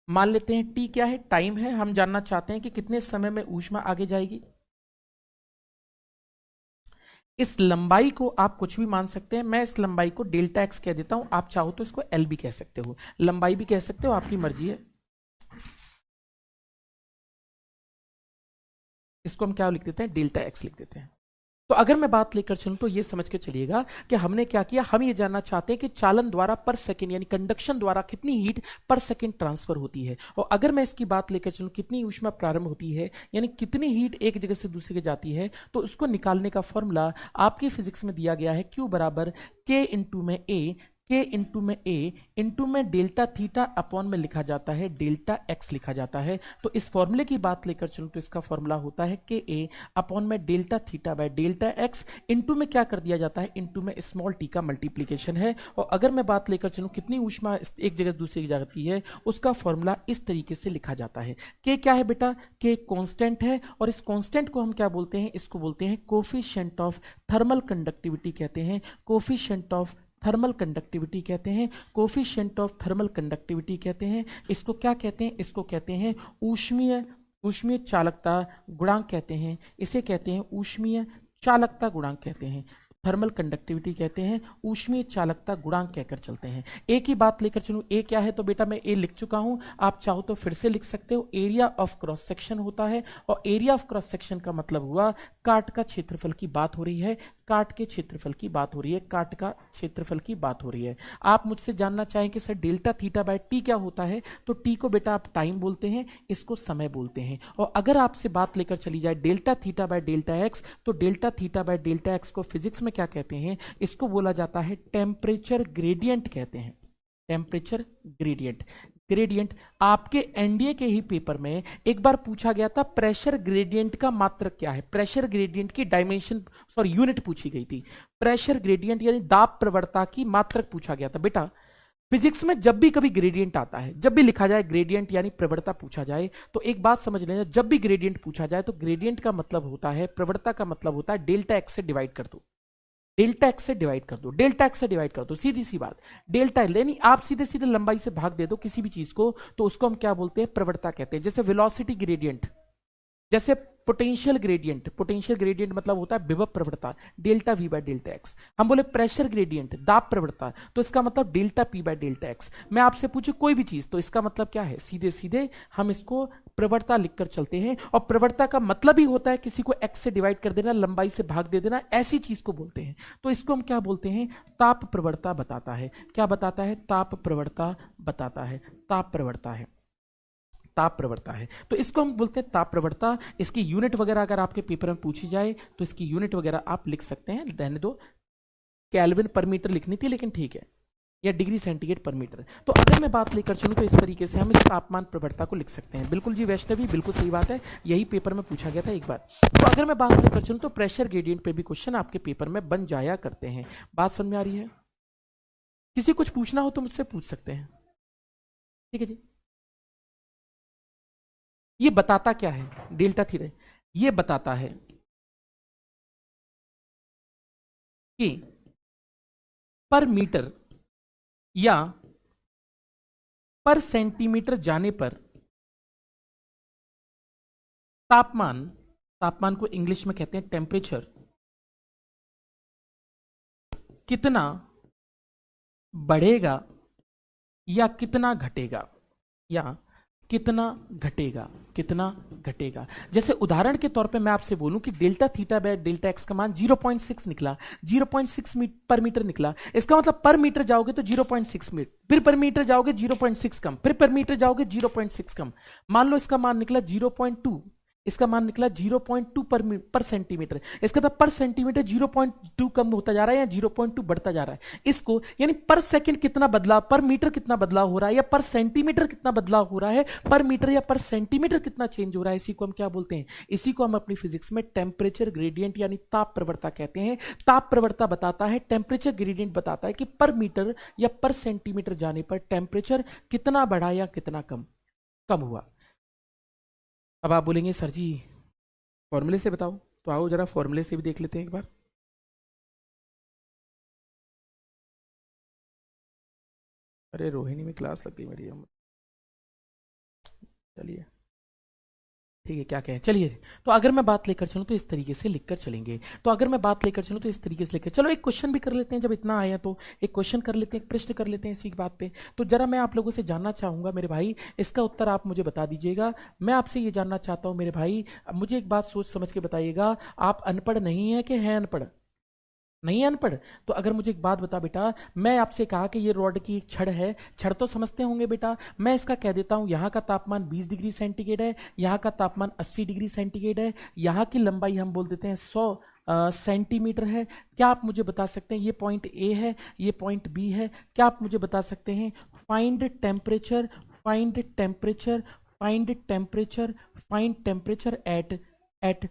मान लेते हैं टी क्या है, टाइम है। हम जानना चाहते हैं कि कितने समय में ऊष्मा आगे जाएगी। इस लंबाई को आप कुछ भी मान सकते हैं, मैं इस लंबाई को डेल्टा एक्स कह देता हूं, आप चाहो तो इसको एल भी कह सकते हो, लंबाई भी कह सकते हो, आपकी मर्जी है। इसको हम क्या लिख देते हैं, डेल्टा एक्स लिख देते हैं। तो अगर मैं बात लेकर चलूं तो ये समझ के चलिएगा कि हमने क्या किया, हम ये जानना चाहते हैं कि चालन द्वारा पर सेकंड यानी कंडक्शन द्वारा कितनी हीट पर सेकंड ट्रांसफर होती है। और अगर मैं इसकी बात लेकर चलूं कितनी ऊष्मा प्रारंभ होती है यानी कितनी हीट एक जगह से दूसरी जगह जाती है, तो उसको निकालने का फॉर्मूला आपकी फिजिक्स में दिया गया है, Q बराबर K इंटू में A, के इंटू में ए इंटू में डेल्टा थीटा अपॉन में लिखा जाता है डेल्टा एक्स लिखा जाता है। तो इस फॉर्मूले की बात लेकर चलूं तो इसका फॉर्मूला होता है के ए अपॉन में delta theta by delta x, into में क्या कर दिया जाता है, इंटू में स्मॉल टी का मल्टीप्लीकेशन है। और अगर मैं बात लेकर चलूं कितनी ऊष्मा एक जगह दूसरी जगह जाती है, उसका फॉर्मूला इस तरीके से लिखा जाता है। के क्या है बेटा, के कांस्टेंट है, और इस कांस्टेंट को हम क्या बोलते हैं, इसको बोलते हैं कोफिशिएंट ऑफ थर्मल कंडक्टिविटी कहते हैं, कोफिशिएंट ऑफ थर्मल कंडक्टिविटी कहते हैं, कोफिशिएंट ऑफ थर्मल कंडक्टिविटी कहते हैं। इसको क्या कहते हैं, इसको कहते हैं ऊष्मीय ऊष्मीय चालकता गुणांक कहते हैं, इसे कहते हैं ऊष्मीय चालकता गुणांक कहते हैं, थर्मल कंडक्टिविटी कहते हैं, ऊष्मीय चालकता गुणांक कहकर चलते हैं। ए की बात लेकर चलूं, ए क्या है, तो बेटा मैं ए लिख चुका हूं, आप चाहो तो फिर से लिख सकते हो। एरिया ऑफ क्रॉस सेक्शन होता है, और एरिया ऑफ क्रॉस सेक्शन का मतलब हुआ काट का क्षेत्रफल की बात हो रही है, काट के क्षेत्रफल की बात हो रही है, काट का क्षेत्रफल की बात हो रही है। आप मुझसे जानना चाहें कि sir delta theta bye T क्या होता है, तो टी को बेटा आप टाइम बोलते हैं, इसको समय बोलते हैं। और अगर आपसे बात लेकर चली जाए delta theta by delta x, so delta theta by delta x को फिजिक्स में क्या कहते हैं, इसको बोला जाता है टेम्परेचर ग्रेडियंट कहते हैं, टेम्परेचर ग्रेडियंट। ग्रेडियंट आपके एनडीए के ही पेपर में एक बार पूछा गया था, प्रेशर ग्रेडियंट का मात्रक क्या है, प्रेशर ग्रेडियंट की डायमेंशन सॉरी यूनिट पूछी गई थी, प्रेशर ग्रेडियंट यानी दाब प्रवणता की मात्रक पूछा गया था। बेटा फिजिक्स में जब भी कभी ग्रेडियंट आता है, जब भी लिखा जाए ग्रेडियंट यानी प्रवणता पूछा जाए, तो एक बात समझ लेना, जब भी ग्रेडियंट पूछा जाए तो ग्रेडियंट का मतलब होता है, प्रवणता का मतलब होता है डेल्टा एक्स से डिवाइड कर दो, डेल्टा एक्स से डिवाइड कर दो, डेल्टा एक्स से डिवाइड कर दो, सीधी सी बात। डेल्टा यानी आप सीधे सीधे लंबाई से भाग दे दो किसी भी चीज को, तो उसको हम क्या बोलते हैं, प्रवणता कहते हैं। जैसे वेलोसिटी ग्रेडियंट, जैसे पोटेंशियल ग्रेडियंट मतलब होता है विभव प्रवणता, delta we bye delta x. हम बोले प्रेशर ग्रेडियंट दाब प्रवणता, तो इसका मतलब delta P bye delta x. मैं आपसे पूछूं कोई भी चीज, तो इसका मतलब क्या है, सीधे सीधे हम इसको प्रवणता लिखकर चलते हैं। और प्रवणता का मतलब ही होता है किसी को एक्स से डिवाइड कर देना, लंबाई से भाग दे देना, ऐसी चीज को बोलते हैं। तो इसको हम क्या बोलते हैं, ताप प्रवणता बताता है। क्या बताता है, ताप प्रवणता बताता है, ताप प्रवणता है, ताप प्रवणता है। तो इसको हम बोलते हैं ताप प्रवणता। इसकी यूनिट वगैरह अगर आपके पेपर में पूछी जाए तो इसकी यूनिट वगैरह आप लिख सकते हैं, रहने दो, केल्विन पर मीटर लिखनी थी लेकिन ठीक है, या डिग्री सेंटीग्रेड पर मीटर। तो अगर मैं बात लेकर चलूं तो इस तरीके से हम इस तापमान प्रवणता को लिख सकते हैं। बिल्कुल जी वैष्णवी, बिल्कुल सही बात है, यही पेपर में पूछा गया था एक बार। तो अगर मैं बात लेकर चलूं तो प्रेशर ग्रेडियंट पे भी क्वेश्चन आपके पेपर में बन जाया करते हैं। बात समझ में आ रही है, किसी कुछ पूछना हो तो मुझसे पूछ सकते हैं, ठीक है जी। ये बताता क्या है, डेल्टा थीटा, ये बताता है कि पर मीटर या पर सेंटीमीटर जाने पर तापमान, तापमान को इंग्लिश में कहते हैं टेम्परेचर, कितना बढ़ेगा या कितना घटेगा, या कितना घटेगा, कितना घटेगा। जैसे उदाहरण के तौर पे मैं आपसे बोलूं कि delta theta by delta x का मान 0.6 निकला, 0.6 पर मीटर निकला, इसका मतलब पर मीटर जाओगे तो 0.6 मीटर, फिर पर मीटर जाओगे 0.6 कम, फिर पर मीटर जाओगे 0.6 कम। मान लो इसका मान निकला 0.2, इसका मान निकला 0.2 पर सेंटीमीटर, इसका मतलब पर सेंटीमीटर 0.2 कम होता जा रहा है या 0.2 बढ़ता जा रहा है। इसको यानी पर सेकंड कितना बदलाव, पर मीटर कितना बदलाव हो रहा है, या पर सेंटीमीटर कितना बदलाव हो रहा है, पर मीटर या पर सेंटीमीटर कितना चेंज हो रहा है, इसी को हम क्या बोलते हैं, इसी को हम अपनी फिजिक्स में टेम्परेचर ग्रेडियंट यानी ताप प्रवणता कहते हैं। ताप प्रवणता बताता है, टेम्परेचर ग्रेडियंट बताता है कि पर मीटर या पर सेंटीमीटर जाने पर टेम्परेचर कितना बढ़ा या कितना कम कम हुआ। अब आप बोलेंगे सर जी फॉर्मूले से बताओ, तो आओ जरा फॉर्मूले से भी देख लेते हैं एक बार। अरे रोहिणी में क्लास लग गई मेरी, चलिए ठीक है, क्या कहें, चलिए। तो अगर मैं बात लेकर चलूं तो इस तरीके से लिखकर चलेंगे। तो अगर मैं बात लेकर चलूं तो इस तरीके से लेकर चलो, एक क्वेश्चन भी कर लेते हैं, जब इतना आया तो एक क्वेश्चन कर लेते हैं, एक प्रश्न कर लेते हैं इसी बात पे। तो जरा मैं आप लोगों से जानना चाहूंगा मेरे भाई, इसका उत्तर आप मुझे बता दीजिएगा। मैं आपसे ये जानना चाहता हूं मेरे भाई, मुझे एक बात सोच समझ के बताइएगा, आप अनपढ़ नहीं है कि हैं अनपढ़? नहीं है अनपढ़। तो अगर मुझे एक बात बता बेटा, मैं आपसे कहा कि ये रॉड की एक छड़ है, छड़ तो समझते होंगे बेटा, मैं इसका कह देता हूं यहाँ का तापमान 20 डिग्री सेंटीग्रेड है, यहाँ का तापमान 80 डिग्री सेंटीग्रेड है, यहाँ की लंबाई हम बोल देते हैं 100 सेंटीमीटर है। क्या आप मुझे बता सकते हैं, ये पॉइंट ए है, ये पॉइंट बी है, क्या आप मुझे बता सकते हैं find temperature, find temperature, find temperature, find temperature at at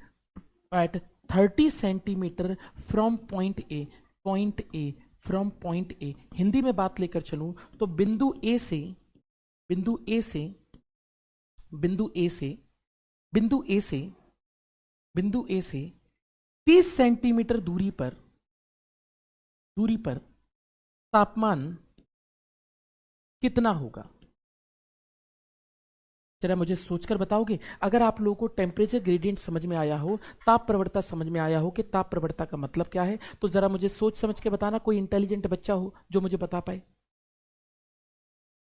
at 30 centimetre from point A, point A, from point A. Hindi में बात लेकर चलूं तो बिंदु ए से, बिंदु ए से, बिंदु ए से, बिंदु ए से, बिंदु ए से 30 सेंटीमीटर दूरी पर, दूरी पर तापमान कितना होगा? जरा मुझे सोचकर बताओगे। अगर आप लोगों को टेम्परेचर ग्रेडियंट समझ में आया हो, ताप प्रवणता समझ में आया हो कि ताप प्रवणता का मतलब क्या है, तो जरा मुझे सोच समझ के बताना। कोई इंटेलिजेंट बच्चा हो जो मुझे बता पाए।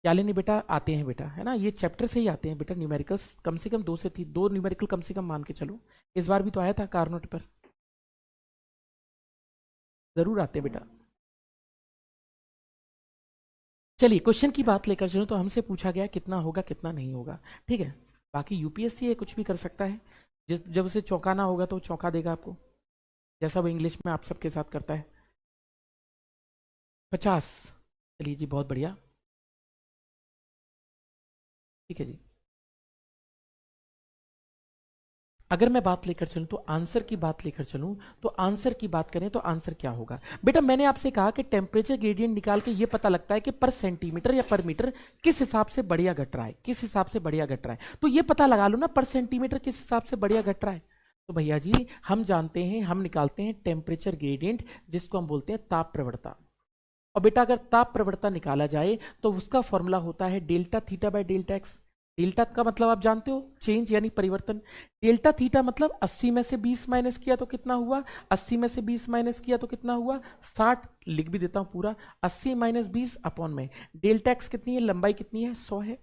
क्या लेने बेटा, आते हैं बेटा, है ना, ये चैप्टर से ही आते हैं बेटा न्यूमेरिकल्स, कम से कम 2 से 3, 2 न्यूमेरिकल कम से कम मान के चलो। इस बार भी तो आया था कारनोट पर, जरूर आते हैं बेटा। चलिए क्वेश्चन की बात लेकर चलो, तो हमसे पूछा गया कितना होगा कितना नहीं होगा, ठीक है। बाकी यूपीएससी है, कुछ भी कर सकता है, जब उसे चौंकाना होगा तो चौंका देगा आपको, जैसा वो इंग्लिश में आप सबके साथ करता है। 50। चलिए जी, बहुत बढ़िया, ठीक है जी। अगर मैं बात लेकर चलूं तो आंसर की बात लेकर चलूं, तो आंसर की बात करें तो आंसर क्या होगा बेटा? मैंने आपसे कहा कि टेम्परेचर ग्रेडियंट निकाल के ये पता लगता है कि पर सेंटीमीटर या पर मीटर किस हिसाब से बढ़िया घट रहा है, किस हिसाब से बढ़िया घट रहा है। तो ये पता लगा लो ना, पर सेंटीमीटर किस हिसाब से बढ़िया घट रहा है। तो भैया जी हम जानते हैं, हम निकालते हैं टेम्परेचर ग्रेडियंट, जिसको हम बोलते हैं ताप प्रवणता। और बेटा अगर ताप प्रवणता निकाला जाए तो उसका फॉर्मूला होता है delta theta by delta x. Delta का मतलब आप जानते हो, चेंज यानी परिवर्तन। डेल्टा थीटा मतलब 80 में से 20 माइनस किया तो कितना हुआ, 80 में से 20 माइनस किया तो कितना हुआ 60। लिख भी देता हूं पूरा, 80 माइनस 20 अपॉन में डेल्टा एक्स कितनी है, लंबाई कितनी है, 100 है।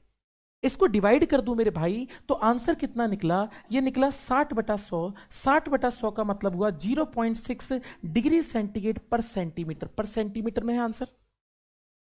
इसको डिवाइड कर दूं मेरे भाई तो आंसर कितना निकला, ये निकला 60/100। 60/100 का मतलब हुआ 0.6 डिग्री सेंटीग्रेड पर सेंटीमीटर, पर सेंटीमीटर में है आंसर।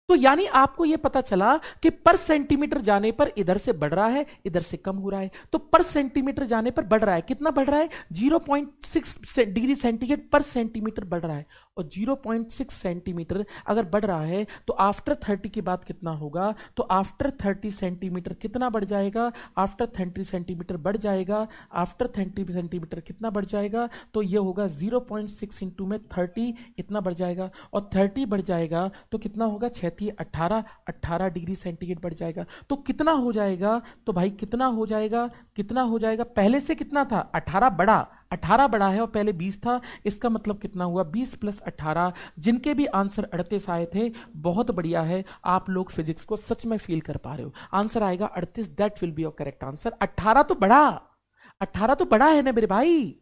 तो यानी आपको यह पता चला कि पर सेंटीमीटर जाने पर इधर से बढ़ रहा है, इधर से कम हो रहा है। तो पर सेंटीमीटर जाने पर बढ़ रहा है, कितना बढ़ रहा है, 0.6 डिग्री सेंटीग्रेड पर सेंटीमीटर बढ़ रहा है। और 0.6 सेंटीमीटर अगर बढ़ रहा है तो आफ्टर 30 की बात कितना होगा, तो आफ्टर 30 सेंटीमीटर कितना बढ़ जाएगा, आफ्टर 30 सेंटीमीटर बढ़ जाएगा, आफ्टर 30 सेंटीमीटर कितना बढ़ जाएगा, तो यह होगा 0.6 इंटू में 30 इतना बढ़ जाएगा। और 30 बढ़ जाएगा तो कितना होगा, 18 18 डिग्री सेंटीग्रेड बढ़ जाएगा। तो कितना हो जाएगा, तो भाई कितना हो जाएगा, कितना हो जाएगा, पहले से कितना था 18 बढ़ा, 18 बढ़ा है और पहले 20 था। इसका मतलब कितना हुआ 20 + 18। जिनके भी आंसर 38 आए थे, बहुत बढ़िया है, आप लोग फिजिक्स को सच में फील कर पा रहे हो। आंसर आएगा 38, that will be your correct answer. 18 तो बढ़ा, 18 तो बढ़ा है ना मेरे भाई,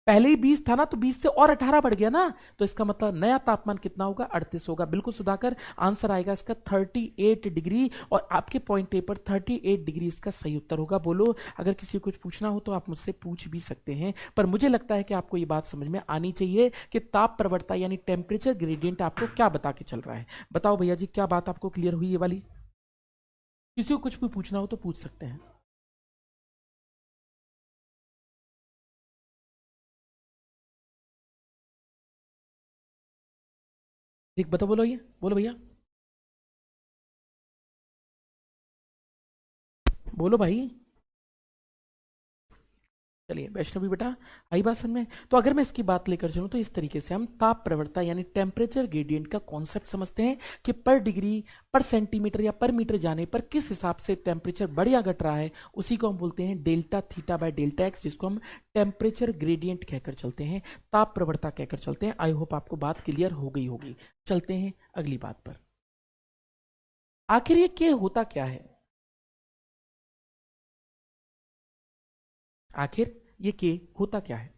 पहले ही 20 था ना, तो 20 से और 18 बढ़ गया ना। तो इसका मतलब नया तापमान कितना होगा, 38 होगा। बिल्कुल सुधाकर, आंसर आएगा इसका 38 डिग्री। और आपके पॉइंट ए पर 38 डिग्री इसका सही उत्तर होगा। बोलो, अगर किसी को कुछ पूछना हो तो आप मुझसे पूछ भी सकते हैं, पर मुझे लगता है कि आपको ये बात समझ में आनी चाहिए कि ताप प्रवणता यानी टेम्परेचर ग्रेडियंट आपको क्या बता के चल रहा है। बताओ भैया जी, क्या बात आपको क्लियर हुई ये वाली? किसी को कुछ भी पूछना हो तो पूछ सकते हैं। ठीक, बताओ, बोलो, ये बोलो भैया, बोलो भाई। चलिए वैष्णवी बेटा, आई बात समझ में? तो अगर मैं इसकी बात लेकर चलूं तो इस तरीके से हम ताप प्रवणता यानी टेम्परेचर ग्रेडियंट का कॉन्सेप्ट समझते हैं कि पर डिग्री, पर सेंटीमीटर या पर मीटर जाने पर किस हिसाब से टेम्परेचर बढ़ या घट रहा है, उसी को हम बोलते हैं delta theta by delta x, जिसको हम टेम्परेचर ग्रेडियंट कहकर चलते हैं, ताप प्रवणता कहकर चलते हैं। आई होप आपको बात क्लियर हो गई होगी। चलते हैं अगली बात पर। आखिर ये क्या होता क्या है? आखिर ये के होता क्या है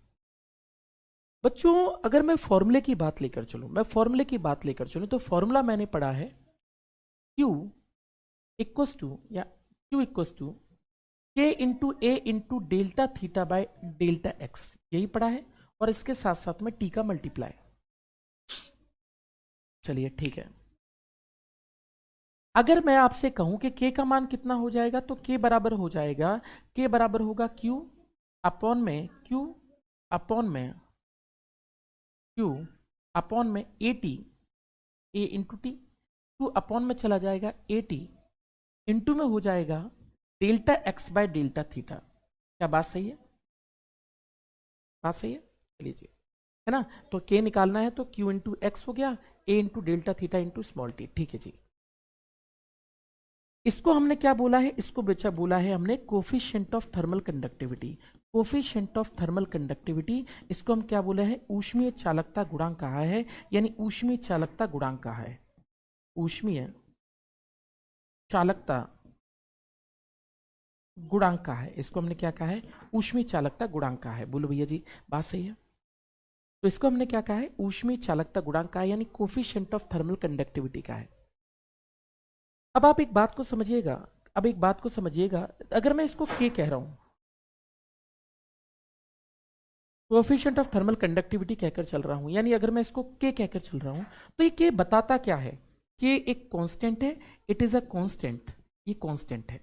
बच्चों? अगर मैं फॉर्मूले की बात लेकर चलूं, तो फॉर्मूला मैंने पढ़ा है Q इक्वस टू या Q equals to K into A into delta theta by delta X, यही पढ़ा है, और इसके साथ साथ में T का मल्टीप्लाई। चलिए ठीक है, अगर मैं आपसे कहूं कि K का मान कितना हो जाएगा, तो K बराबर हो जाएगा, K बराबर होगा Q अपॉन में Q अपॉन में Q अपॉन में A T, A into T, Q upon में चला जाएगा ए टी, इंटू में हो जाएगा delta x by delta theta. क्या बात सही है? बात सही है, चलिए जी, है ना? तो K निकालना है तो Q इंटू एक्स हो गया, A into delta theta into small T. ठीक है जी, इसको हमने क्या बोला है? इसको बच्चा बोला है हमने coefficient of thermal conductivity. Coefficient of thermal conductivity, इसको हम क्या बोले हैं? ऊष्मीय चालकता गुणांक कहा है, यानी ऊष्मीय चालकता गुणांक कहा है, ऊष्मीय चालकता गुणांक कहा है, इसको हमने क्या कहा है? ऊष्मीय चालकता गुणांक कहा है। बोलो भैया जी, बात सही है? तो इसको हमने क्या कहा है? ऊष्मीय चालकता गुणांक कहा है, यानी कोफिशिएंट ऑफ थर्मल कंडक्टिविटी का है। अब आप एक बात को समझिएगा, अगर मैं इसको के कह रहा हूं, कोएफिशिएंट ऑफ थर्मल कंडक्टिविटी कहकर चल रहा हूं, यानी अगर मैं इसको के कहकर चल रहा हूं, तो ये के बताता क्या है? के एक कांस्टेंट है, इट इज अ कांस्टेंट, ये कांस्टेंट है।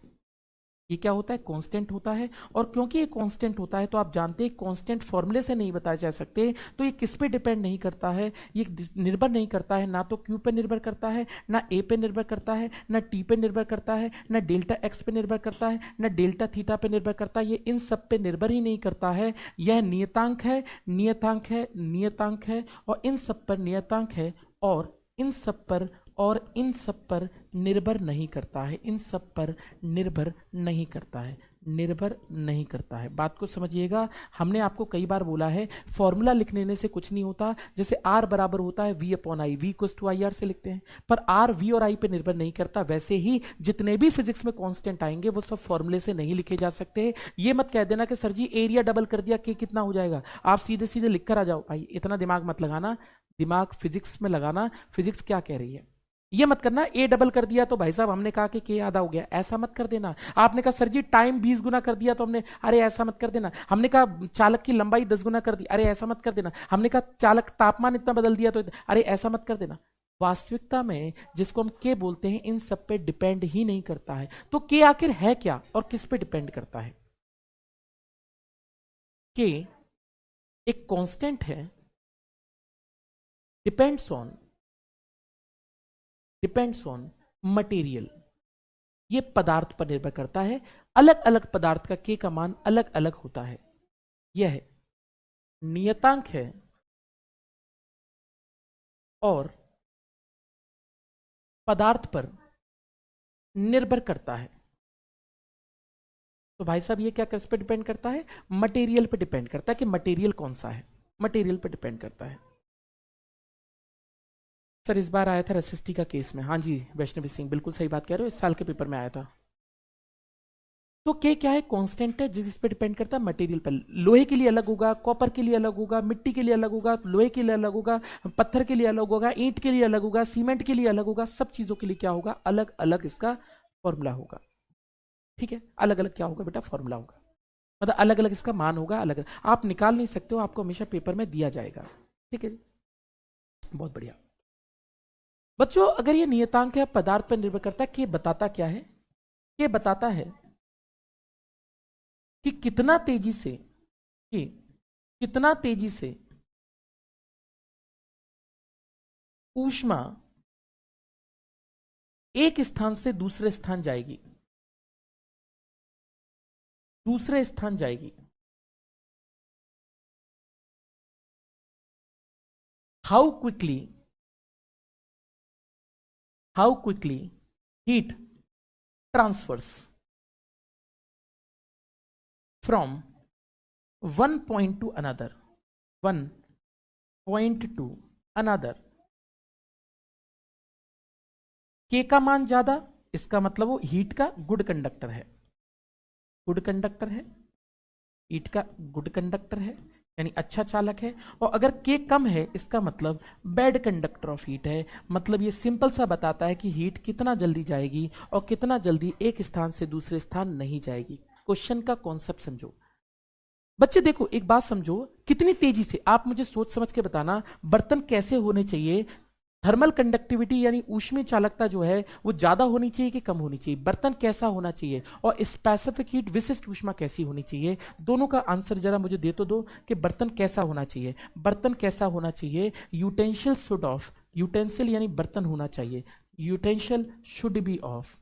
ये क्या होता है? कांस्टेंट होता है। और क्योंकि ये कांस्टेंट होता है, तो आप जानते हैं कांस्टेंट फॉर्मूले से नहीं बताए जा सकते, तो ये किस पे डिपेंड नहीं करता है? ये निर्भर नहीं करता है, ना तो क्यू पे निर्भर करता है, ना ए पे निर्भर करता है, ना टी पे निर्भर करता है, ना डेल्टा एक्स पे निर्भर करता है, ना डेल्टा थीटा पे निर्भर करता है, ये इन सब पे निर्भर ही नहीं करता है। यह नियतांक है, नियतांक है, नियतांक है, और इन सब पर नियतांक है, और इन सब पर, और इन सब पर निर्भर नहीं करता है, इन सब पर निर्भर नहीं करता है, निर्भर नहीं करता है। बात को समझिएगा, हमने आपको कई बार बोला है फॉर्मूला लिख लेने से कुछ नहीं होता। जैसे R बराबर होता है V upon I, V equals to I R से लिखते हैं, पर R V और I पे निर्भर नहीं करता। वैसे ही जितने भी फिजिक्स में कांस्टेंट आएंगे वो सब फॉर्मूले से नहीं लिखे जा सकते। ये मत कह देना कि सर जी एरिया डबल कर दिया के कितना हो जाएगा, आप सीधे सीधे लिख कर आ जाओ। भाई इतना दिमाग मत लगाना, दिमाग फिजिक्स में लगाना, फिजिक्स क्या कह रही है ये मत करना। ए डबल कर दिया तो भाई साहब हमने कहा कि के आधा हो गया, ऐसा मत कर देना। आपने कहा सर जी टाइम 20 गुना कर दिया तो हमने, अरे ऐसा मत कर देना। हमने कहा चालक की लंबाई 10 गुना कर दी, अरे ऐसा मत कर देना। हमने कहा चालक तापमान इतना बदल दिया तो, अरे ऐसा मत कर देना। वास्तविकता में जिसको हम के बोलते हैं, इन सब पे डिपेंड ही नहीं करता है। तो के आखिर है क्या और किस पे डिपेंड करता है? के एक कांस्टेंट है, डिपेंड्स ऑन मटेरियल, ये पदार्थ पर निर्भर करता है। अलग अलग पदार्थ का के का मान अलग अलग होता है। यह है नियतांक है और पदार्थ पर निर्भर करता है। तो भाई साहब ये क्या किस पे डिपेंड करता है? मटेरियल पे डिपेंड करता है कि मटेरियल कौन सा है, मटेरियल पे डिपेंड करता है। सर इस बार आया था रसिस्टी का केस में। हाँ जी वैष्णवी सिंह, बिल्कुल सही बात कह रहे हो, इस साल के पेपर में आया था। तो के क्या है? कांस्टेंट है जिस पे डिपेंड करता है मटेरियल पर। लोहे के लिए अलग होगा, कॉपर के लिए अलग होगा, मिट्टी के लिए अलग होगा, लोहे के लिए अलग होगा, पत्थर के लिए अलग होगा, ईंट के लिए अलग होगा, सीमेंट के लिए अलग होगा, सब चीजों के लिए क्या होगा? अलग अलग इसका फॉर्मूला होगा। ठीक है, अलग अलग क्या होगा बेटा? फॉर्मूला होगा, मतलब अलग अलग इसका मान होगा, अलग अलग आप निकाल नहीं सकते हो, आपको हमेशा पेपर में दिया जाएगा। ठीक है, बहुत बढ़िया बच्चों। अगर ये नियतांक है, पदार्थ पर निर्भर करता है, कि बताता क्या है? ये बताता है कि कितना तेजी से, कि कितना तेजी से ऊष्मा एक स्थान से दूसरे स्थान जाएगी, दूसरे स्थान जाएगी। How quickly heat transfers from one point to another, one point to another. के का मान ज्यादा, इसका मतलब वो हीट का गुड कंडक्टर है, गुड कंडक्टर है। हीट का गुड कंडक्टर है यानी अच्छा चालक है, और अगर K कम है इसका मतलब बैड कंडक्टर ऑफ हीट है। मतलब ये सिंपल सा बताता है कि हीट कितना जल्दी जाएगी और कितना जल्दी एक स्थान से दूसरे स्थान नहीं जाएगी। क्वेश्चन का कॉन्सेप्ट समझो बच्चे। देखो एक बात समझो, कितनी तेजी से, आप मुझे सोच समझ के बताना, बर्तन कैसे होने चाहिए। थर्मल कंडक्टिविटी यानी ऊष्मीय चालकता जो है वो ज्यादा होनी चाहिए कि कम होनी चाहिए, बर्तन कैसा होना चाहिए, और स्पेसिफिक हीट विशिष्ट ऊष्मा कैसी होनी चाहिए। दोनों का आंसर जरा मुझे दे तो दो कि बर्तन कैसा होना चाहिए। बर्तन कैसा होना चाहिए, यूटेंशियल शुड ऑफ, यूटेंसिल यानी बर्तन होना चाहिए, यूटेंशियल शुड बी ऑफ।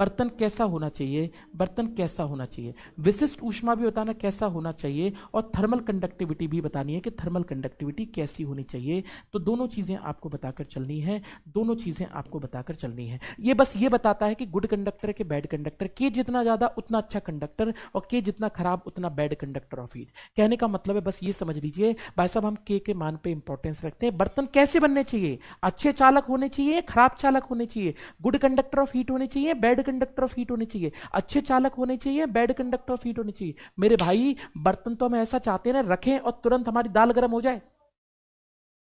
बर्तन कैसा होना चाहिए, बर्तन कैसा होना चाहिए, विशिष्ट ऊष्मा भी बताना कैसा होना चाहिए, और थर्मल कंडक्टिविटी भी बतानी है कि थर्मल कंडक्टिविटी कैसी होनी चाहिए। तो दोनों चीजें आपको बताकर चलनी है, दोनों चीजें आपको बताकर चलनी है। ये बस ये बताता है कि गुड कंडक्टर के बैड कंडक्टर, के जितना ज्यादा उतना अच्छा कंडक्टर, और के जितना खराब उतना बैड कंडक्टर ऑफ हीट। कहने का मतलब है बस ये समझ लीजिए भाई साहब, हम के मान पे इंपॉर्टेंस रखते हैं। बर्तन कैसे बनने चाहिए, अच्छे चालक होने चाहिए, खराब चालक होने चाहिए, गुड कंडक्टर ऑफ हीट होने चाहिए, बैड कंडक्टर ऑफ हीट होने चाहिए, अच्छे चालक होने चाहिए, बैड कंडक्टर ऑफ हीट होने चाहिए। मेरे भाई बर्तन तो हम ऐसा चाहते हैं ना रखें और तुरंत हमारी दाल गर्म हो जाए।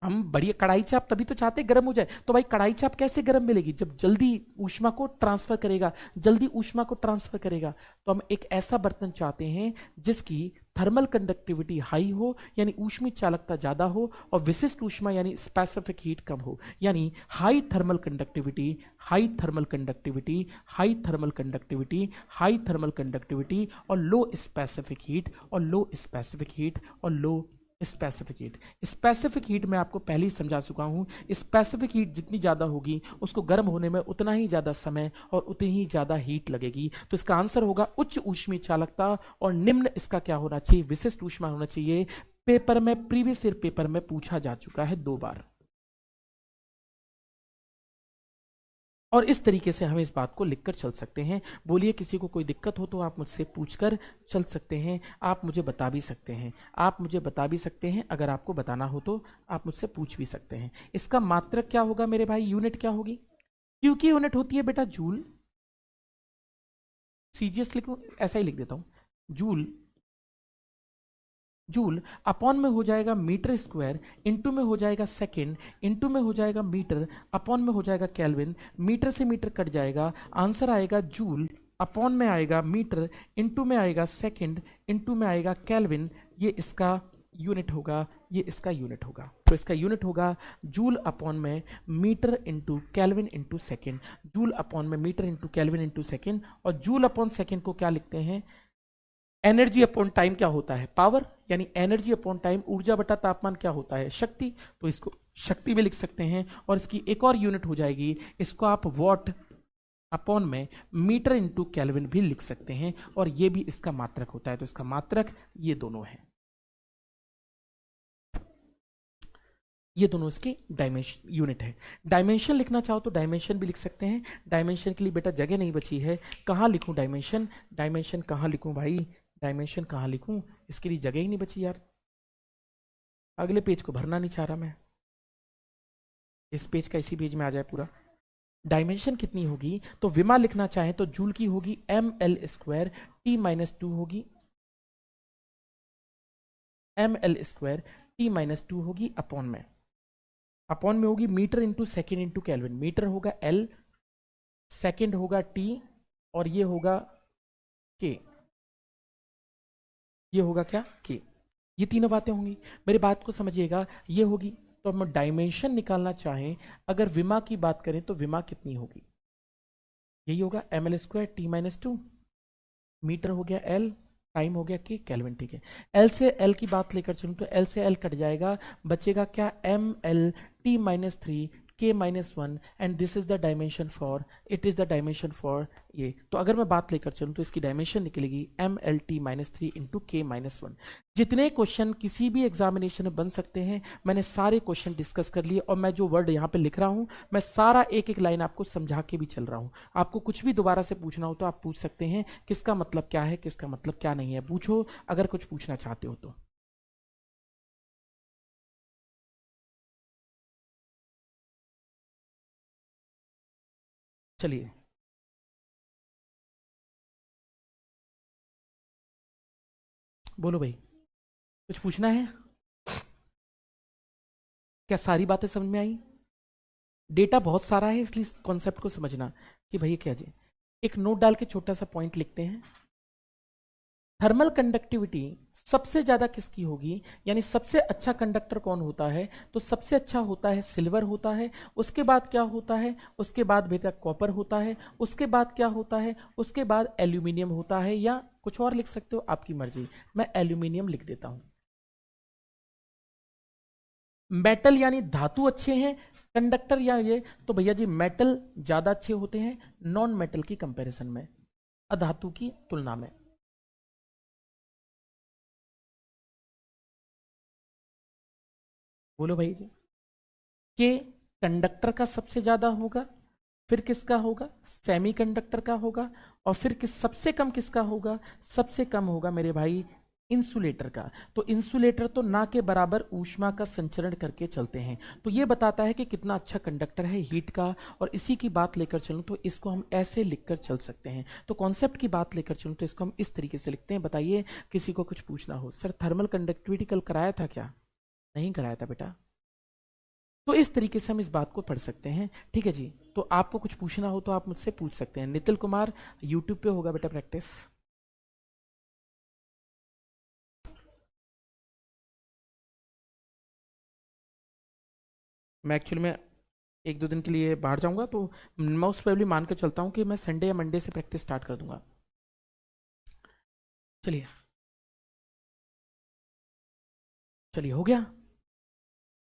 हम बढ़िया कढ़ाई चाप तभी तो चाहते गर्म हो जाए। तो भाई कढ़ाई चाप कैसे गर्म मिलेगी, जब जल्दी ऊष्मा को ट्रांसफर करेगा, जल्दी ऊष्मा को ट्रांसफर करेगा। तो हम एक ऐसा बर्तन चाहते हैं जिसकी थर्मल कंडक्टिविटी हाई हो यानी ऊष्मीय चालकता ज्यादा हो, और विशिष्ट ऊष्मा यानी स्पेसिफिक हीट कम हो, यानी high thermal conductivity, high thermal conductivity, high thermal conductivity, high thermal conductivity, और लो स्पेसिफिक हीट, और लो स्पेसिफिक हीट, और लो स्पेसिफिक हीट। स्पेसिफिक हीट मैं आपको पहले ही समझा चुका हूं, स्पेसिफिक हीट जितनी ज्यादा होगी उसको गर्म होने में उतना ही ज्यादा समय और उतनी ही ज्यादा हीट लगेगी। तो इसका आंसर होगा उच्च ऊष्मीय चालकता, और निम्न इसका क्या होना चाहिए, विशिष्ट ऊष्मा होना चाहिए। पेपर में, प्रीवियस ईयर पेपर में पूछा जा चुका है 2 बार। और इस तरीके से हम इस बात को लिखकर चल सकते हैं। बोलिए किसी को कोई दिक्कत हो तो आप मुझसे पूछकर चल सकते हैं, आप मुझे बता भी सकते हैं, आप मुझे बता भी सकते हैं। अगर आपको बताना हो तो आप मुझसे पूछ भी सकते हैं। इसका मात्रक क्या होगा मेरे भाई, यूनिट क्या होगी, क्योंकि यूनिट होती है बेटा जूल। सीजीएस लिखूं, ऐसा ही लिख देता हूं, जूल, जूल अपॉन में हो जाएगा मीटर स्क्वायर, इंटू में हो जाएगा सेकेंड, इंटू में हो जाएगा मीटर, अपॉन में हो जाएगा केल्विन, मीटर से मीटर कट जाएगा, आंसर आएगा जूल, अपॉन में आएगा मीटर, इंटू में आएगा सेकेंड, इंटू में आएगा केल्विन। ये इसका यूनिट होगा, ये इसका यूनिट होगा। तो इसका यूनिट होगा जूल अपॉन में metre into kelvin into second, joule upon में metre into kelvin into second. और जूल अपॉन सेकेंड को क्या लिखते हैं, एनर्जी अपॉन टाइम क्या होता है, पावर, यानी एनर्जी अपॉन टाइम, ऊर्जा बटा तापमान क्या होता है, शक्ति। तो इसको शक्ति में लिख सकते हैं। और इसकी एक और यूनिट हो जाएगी, इसको आप वॉट अपॉन में मीटर इंटू केल्विन भी लिख सकते हैं, और ये भी इसका मात्रक होता है। तो इसका मात्रक ये दोनों है, ये दोनों इसके डायमेंशन यूनिट है। डायमेंशन लिखना चाहो तो डायमेंशन भी लिख सकते हैं। डायमेंशन के लिए बेटा जगह नहीं बची है, कहाँ लिखूं डायमेंशन, डायमेंशन कहाँ लिखूं भाई, डायमेंशन कहाँ लिखूं, इसके लिए जगह ही नहीं बची यार। अगले पेज को भरना नहीं चाह रहा मैं, इस पेज का इसी पेज में आ जाए पूरा। डायमेंशन कितनी होगी, तो विमा लिखना चाहे तो जूल की होगी ml² T-2 होगी, ml² T-2 होगी, अपॉन में होगी metre into second into kelvin. Metre होगा L, सेकेंड होगा T, और ये होगा K, ये होगा क्या K। ये तीनों बातें होंगी, मेरी बात को समझिएगा, ये होगी। तो हम डायमेंशन निकालना चाहें, अगर विमा की बात करें तो विमा कितनी होगी, यही होगा ml² T-2, मीटर हो गया L, टाइम हो गया कि केल्विन, ठीक है। L से L की बात लेकर चलूं तो L से L कट जाएगा, बचेगा क्या ml T-3 K-1, and this is the dimension for, it is the dimension for ये। तो अगर मैं बात लेकर चलूं तो इसकी डायमेंशन निकलेगी ml T-3 इंटू K-1। जितने क्वेश्चन किसी भी एग्जामिनेशन में बन सकते हैं मैंने सारे क्वेश्चन डिस्कस कर लिए, और मैं जो वर्ड यहाँ पे लिख रहा हूँ मैं सारा एक एक लाइन आपको समझा के भी चल रहा हूँ। आपको कुछ भी दोबारा से पूछना हो तो आप पूछ सकते हैं, किसका मतलब क्या है, किसका मतलब क्या नहीं है, पूछो अगर कुछ पूछना चाहते हो तो। चलिए, बोलो भाई, कुछ पूछना है? क्या सारी बातें समझ में आई? डेटा बहुत सारा है, इसलिए कॉन्सेप्ट को समझना कि भैया क्या जी। एक नोट डाल के छोटा सा पॉइंट लिखते हैं। थर्मल कंडक्टिविटी सबसे ज्यादा किसकी होगी, यानी सबसे अच्छा कंडक्टर कौन होता है? तो सबसे अच्छा होता है सिल्वर होता है। उसके बाद क्या होता है? उसके बाद बेटा कॉपर होता है। उसके बाद क्या होता है? उसके बाद एल्यूमिनियम होता है, या कुछ और लिख सकते हो, आपकी मर्जी। मैं एल्यूमिनियम लिख देता हूं। मेटल यानी धातु अच्छे हैं, कंडक्टर या ये, तो भैया जी मेटल ज्यादा अच्छे होते हैं नॉन मेटल की कंपैरिजन में, अधातु की तुलना में। बोलो भाई जी। के कंडक्टर का सबसे ज्यादा होगा, फिर किसका होगा? सेमी कंडक्टर का होगा, और फिर सबसे कम किसका होगा? सबसे कम होगा मेरे भाई इंसुलेटर का। तो इंसुलेटर तो ना के बराबर ऊष्मा का संचरण करके चलते हैं, तो ये बताता है कि कितना अच्छा कंडक्टर है हीट का। और इसी की बात लेकर चलूं तो इसको हम ऐसे लिखकर चल सकते हैं। तो कॉन्सेप्ट की बात लेकर चलूं तो इसको हम इस तरीके से लिखते हैं। बताइए किसी को कुछ पूछना हो। सर थर्मल कंडक्टिविटी कल कराया था क्या? नहीं कराया था बेटा। तो इस तरीके से हम इस बात को पढ़ सकते हैं। ठीक है जी। तो आपको कुछ पूछना हो तो आप मुझसे पूछ सकते हैं। नितिल कुमार, यूट्यूब पे होगा बेटा प्रैक्टिस। मैं एक्चुअली में एक दो दिन के लिए बाहर जाऊंगा, तो मोस्ट प्रोबेबली मान के चलता हूं कि मैं संडे या मंडे से प्रैक्टिस स्टार्ट कर दूंगा। चलिए, चलिए हो गया।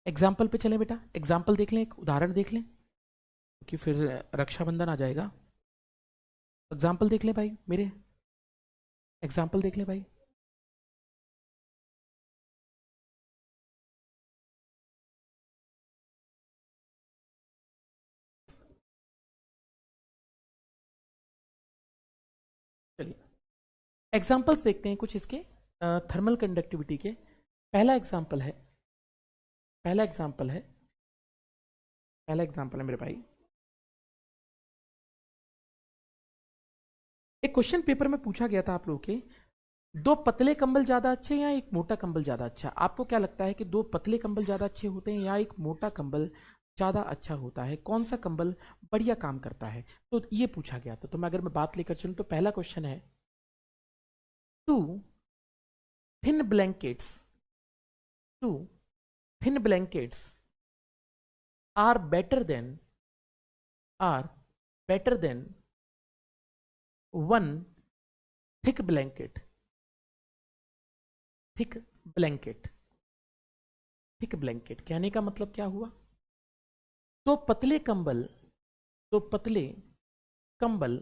एग्जाम्पल पे चलें बेटा, एग्जाम्पल देख लें, एक उदाहरण देख लें, क्योंकि फिर रक्षाबंधन आ जाएगा। एग्जाम्पल देख लें भाई मेरे, एग्जाम्पल देख लें भाई। चलिए एग्जाम्पल्स देखते हैं कुछ इसके, थर्मल कंडक्टिविटी के। पहला एग्जाम्पल है, पहला एग्जाम्पल है, पहला एग्जाम्पल है मेरे भाई। एक क्वेश्चन पेपर में पूछा गया था आप लोगों के, दो पतले कंबल ज्यादा अच्छे या एक मोटा कंबल ज्यादा अच्छा? आपको क्या लगता है कि दो पतले कंबल ज्यादा अच्छे होते हैं या एक मोटा कंबल ज्यादा अच्छा होता है? कौन सा कंबल बढ़िया काम करता है? तो ये पूछा गया था। तो मैं अगर मैं बात लेकर चलूं तो पहला क्वेश्चन है, two thin blankets, two thin blankets are better than, are better than one thick blanket, thick blanket. Thick blanket कहने का मतलब क्या हुआ? दो पतले कंबल, दो पतले कंबल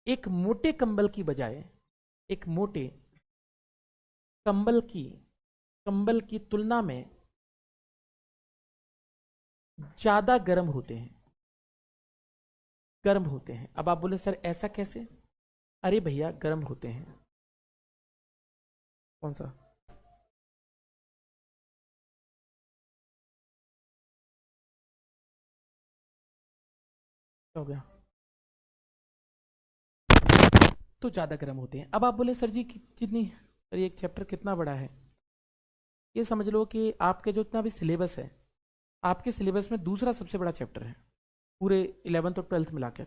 एक मोटे कंबल की बजाय, एक मोटे कंबल की, कंबल की तुलना में ज्यादा गर्म होते हैं, गर्म होते हैं। अब आप बोले सर ऐसा कैसे? अरे भैया गर्म होते हैं। कौन सा? क्या हो गया? तो ज्यादा गर्म होते हैं। अब आप बोले सर जी कितनी, सर ये एक चैप्टर कितना बड़ा है? ये समझ लो कि आपके जो इतना भी सिलेबस है, आपके सिलेबस में दूसरा सबसे बड़ा चैप्टर है पूरे 11th और 12th मिलाकर।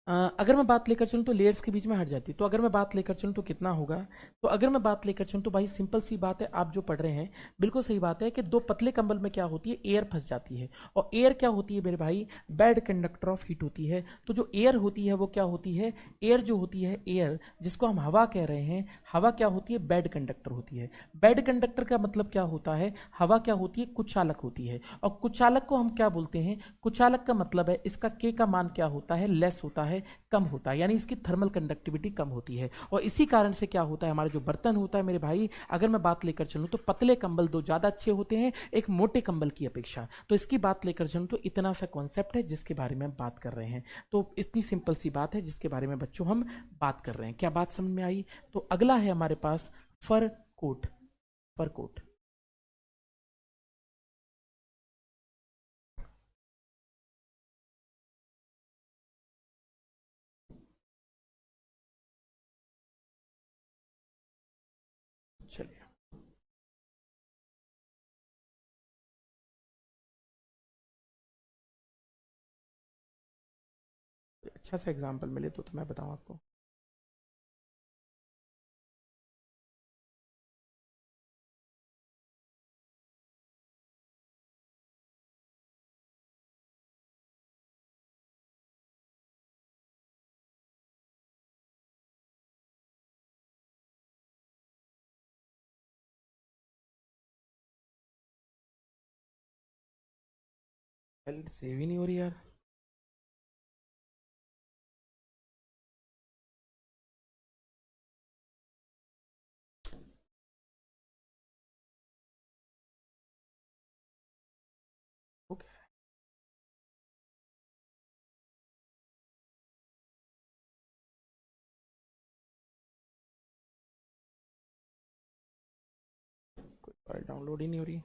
अगर मैं बात लेकर चलूँ तो लेयर्स के बीच में हट जाती है। तो अगर मैं बात लेकर चलूँ तो कितना होगा? तो अगर मैं बात लेकर चलूँ तो भाई सिंपल सी बात है, आप जो पढ़ रहे हैं बिल्कुल सही बात है कि दो पतले कंबल में क्या होती है, एयर फंस जाती है। और एयर क्या होती है मेरे भाई? बैड कंडक्टर ऑफ हीट होती है। तो जो एयर होती है वो क्या होती है? एयर जो होती है, एयर जिसको हम हवा कह रहे हैं, हवा क्या होती है? बैड कंडक्टर होती है। बैड कंडक्टर का मतलब क्या होता है? हवा क्या होती है? कुचालक होती है। और कुचालक को हम क्या बोलते हैं? कुचालक का मतलब है इसका के का मान क्या होता है? लेस होता है, कम होता है, यानी इसकी थर्मल कंडक्टिविटी कम होती है। और इसी कारण से क्या होता है, हमारा जो बर्तन होता है मेरे भाई, अगर मैं बात लेकर चलूं तो पतले कंबल दो ज्यादा अच्छे होते हैं एक मोटे कंबल की अपेक्षा। तो इसकी बात लेकर चलूं तो इतना सा कॉन्सेप्ट है जिसके बारे में हम बात कर रहे हैं। तो इतनी सिंपल सी बात है जिसके बारे में बच्चों हम बात कर रहे हैं। क्या बात समझ में आई? तो अगला है हमारे पास फर कोट, फर कोट। चलिए, अच्छा सा एग्जाम्पल मिले तो मैं बताऊं आपको। सेव ही नहीं हो रही यार। ओके, कोई फाइल डाउनलोड ही नहीं हो रही।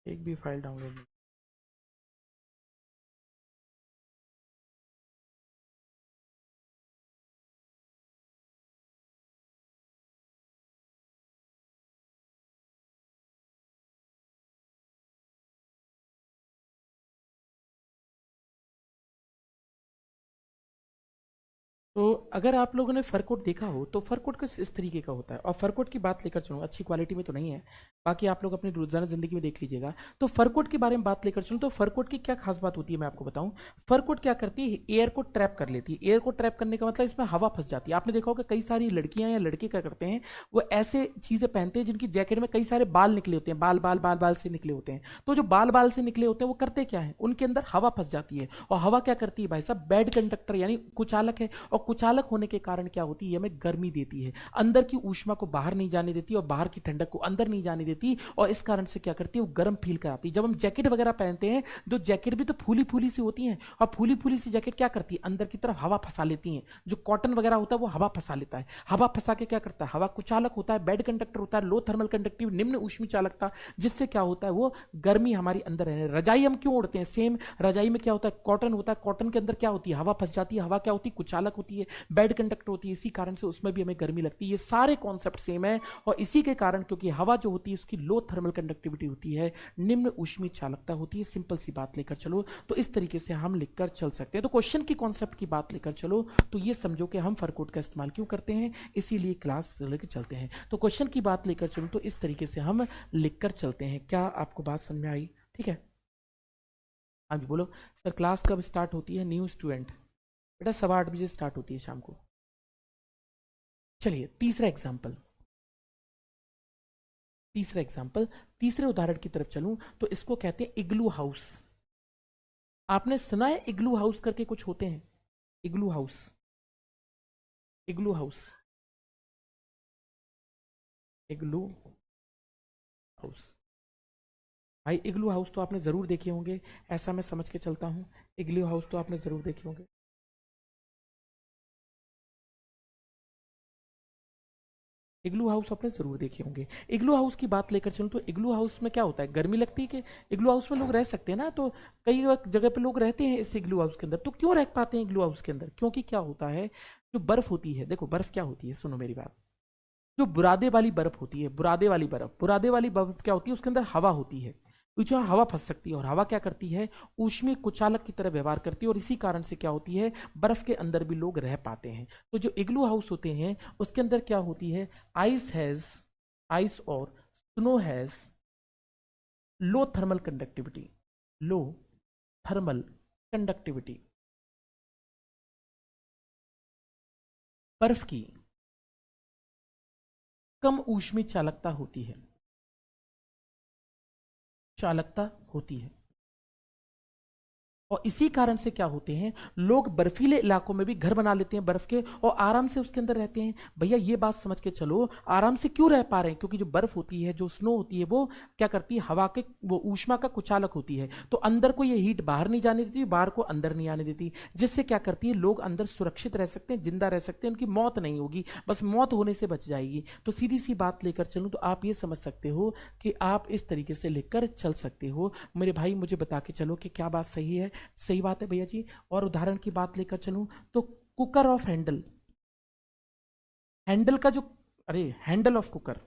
एक भी फाइल डाउनलोड नहीं। तो अगर आप लोगों ने फर कोट देखा हो तो फर कोट किस इस तरीके का होता है, और फर कोट की बात लेकर चलूँ, अच्छी क्वालिटी में तो नहीं है, बाकी आप लोग अपनी रोजाना जिंदगी में देख लीजिएगा। तो फर कोट के बारे में बात लेकर चलूँ तो फर कोट की क्या खास बात होती है मैं आपको बताऊं। फर कोट क्या करती है, एयर को ट्रैप कर लेती है। एयर को ट्रैप करने का मतलब इसमें हवा फंस जाती है। आपने देखा होगा कई सारी लड़कियां या लड़के क्या करते हैं, वो ऐसे चीजें पहनते हैं जिनकी जैकेट में कई सारे बाल निकले होते हैं, बाल बाल बाल बाल से निकले होते हैं। तो जो बाल बाल से निकले होते हैं वो करते क्या है, उनके अंदर हवा फंस जाती है, और हवा क्या करती है भाई साहब, बैड कंडक्टर यानी कुचालक है, और कुचालक होने के कारण क्या होती है, हमें गर्मी देती है, अंदर की ऊष्मा को बाहर नहीं जाने देती और बाहर की ठंडक को अंदर नहीं जाने देती, और इस कारण से क्या करती है, वो गर्म फील कराती है। जब हम जैकेट वगैरह पहनते हैं, तो जैकेट भी तो फूली फूली सी होती है, और फूली फूली सी जैकेट क्या करती है, अंदर की तरफ हवा फंसा लेती है। जो कॉटन वगैरह होता है वो हवा फंसा लेता है, हवा फंसा के क्या करता है, हवा कुचालक होता है, बेड कंडक्टर होता है, लो थर्मल कंडक्टिव निम्न ऊष्मी चालकता, जिससे क्या होता है, वो गर्मी हमारी अंदर रहने। रजाई हम क्यों ओढ़ते हैं, सेम रजाई में क्या होता है, कॉटन होता है, कॉटन के अंदर क्या होती है, हवा फंस जाती है, हवा क्या होती है, कुचालक होती है, बेड कंडक्टर होती है, इसी कारण से उसमें भी हमें गर्मी लगती है। ये सारे कॉन्सेप्ट सेम है, और इसी के कारण क्योंकि हवा जो होती है उसकी लो थर्मल कंडक्टिविटी होती है, निम्न ऊष्मी चालकता होती है। सिंपल सी बात लेकर चलो तो इस तरीके से हम लिखकर चल सकते हैं। तो क्वेश्चन की कॉन्सेप्ट की बात लेकर चलो तो ये समझो कि हम फर कोड का इस्तेमाल क्यों करते हैं, इसीलिए क्लास लेकर चलते हैं। तो क्वेश्चन की बात लेकर चलो तो इस तरीके से हम लिखकर चलते हैं। क्या आपको बात समझ में आई? ठीक है, हाँ जी बोलो। सर क्लास कब स्टार्ट होती है? न्यू स्टूडेंट बेटा 8:15 स्टार्ट होती है शाम को। चलिए तीसरा एग्जाम्पल, तीसरा एग्जाम्पल, तीसरे उदाहरण की तरफ चलूं तो इसको कहते हैं इग्लू हाउस। आपने सुना है इग्लू हाउस करके कुछ होते हैं? इग्लू हाउस, इग्लू हाउस, इग्लू हाउस। भाई इग्लू हाउस तो आपने जरूर देखे होंगे, ऐसा मैं समझ के चलता हूं। इग्लू हाउस तो आपने जरूर देखे होंगे। इग्लू हाउस आपने जरूर देखे होंगे। इग्लू हाउस की बात लेकर चलूं तो इग्लू हाउस में क्या होता है, गर्मी लगती है कि इग्लू हाउस में लोग रह सकते हैं ना, तो कई जगह पे लोग रहते हैं इस इग्लू हाउस के अंदर। तो क्यों रह पाते हैं इग्लू हाउस के अंदर, क्योंकि क्या होता है, जो बर्फ होती है, देखो बर्फ क्या होती है, सुनो मेरी बात। जो बुरादे वाली बर्फ होती है, बुरादे वाली बर्फ, बुरादे वाली बर्फ क्या होती है, उसके अंदर हवा होती है, जो हवा फंस सकती है, और हवा क्या करती है, ऊष्मीय कुचालक की तरह व्यवहार करती है, और इसी कारण से क्या होती है, बर्फ के अंदर भी लोग रह पाते हैं। तो जो इग्लू हाउस होते हैं उसके अंदर क्या होती है, आइस हैज, आइस और snow has low thermal conductivity, low thermal conductivity. बर्फ की कम ऊष्मीय चालकता होती है, चालकता होती है, और इसी कारण से क्या होते हैं, लोग बर्फीले इलाकों में भी घर बना लेते हैं बर्फ के और आराम से उसके अंदर रहते हैं। भैया ये बात समझ के चलो, आराम से क्यों रह पा रहे हैं, क्योंकि जो बर्फ होती है, जो स्नो होती है, वो क्या करती है, हवा के वो ऊष्मा का कुचालक होती है, तो अंदर को ये हीट बाहर नहीं जाने देती, बाहर को अंदर नहीं आने देती, जिससे क्या करती है, लोग अंदर सुरक्षित रह सकते हैं, जिंदा रह सकते हैं, उनकी मौत नहीं होगी, बस मौत होने से बच जाएगी। तो सीधी सी बात लेकर चलूं तो आप ये समझ सकते हो कि आप इस तरीके से लेकर चल सकते हो। मेरे भाई मुझे बता के चलो कि क्या बात सही है। सही बात है भैया जी। और उदाहरण की बात लेकर चलूं तो कुकर ऑफ हैंडल, हैंडल का जो, अरे handle of cooker,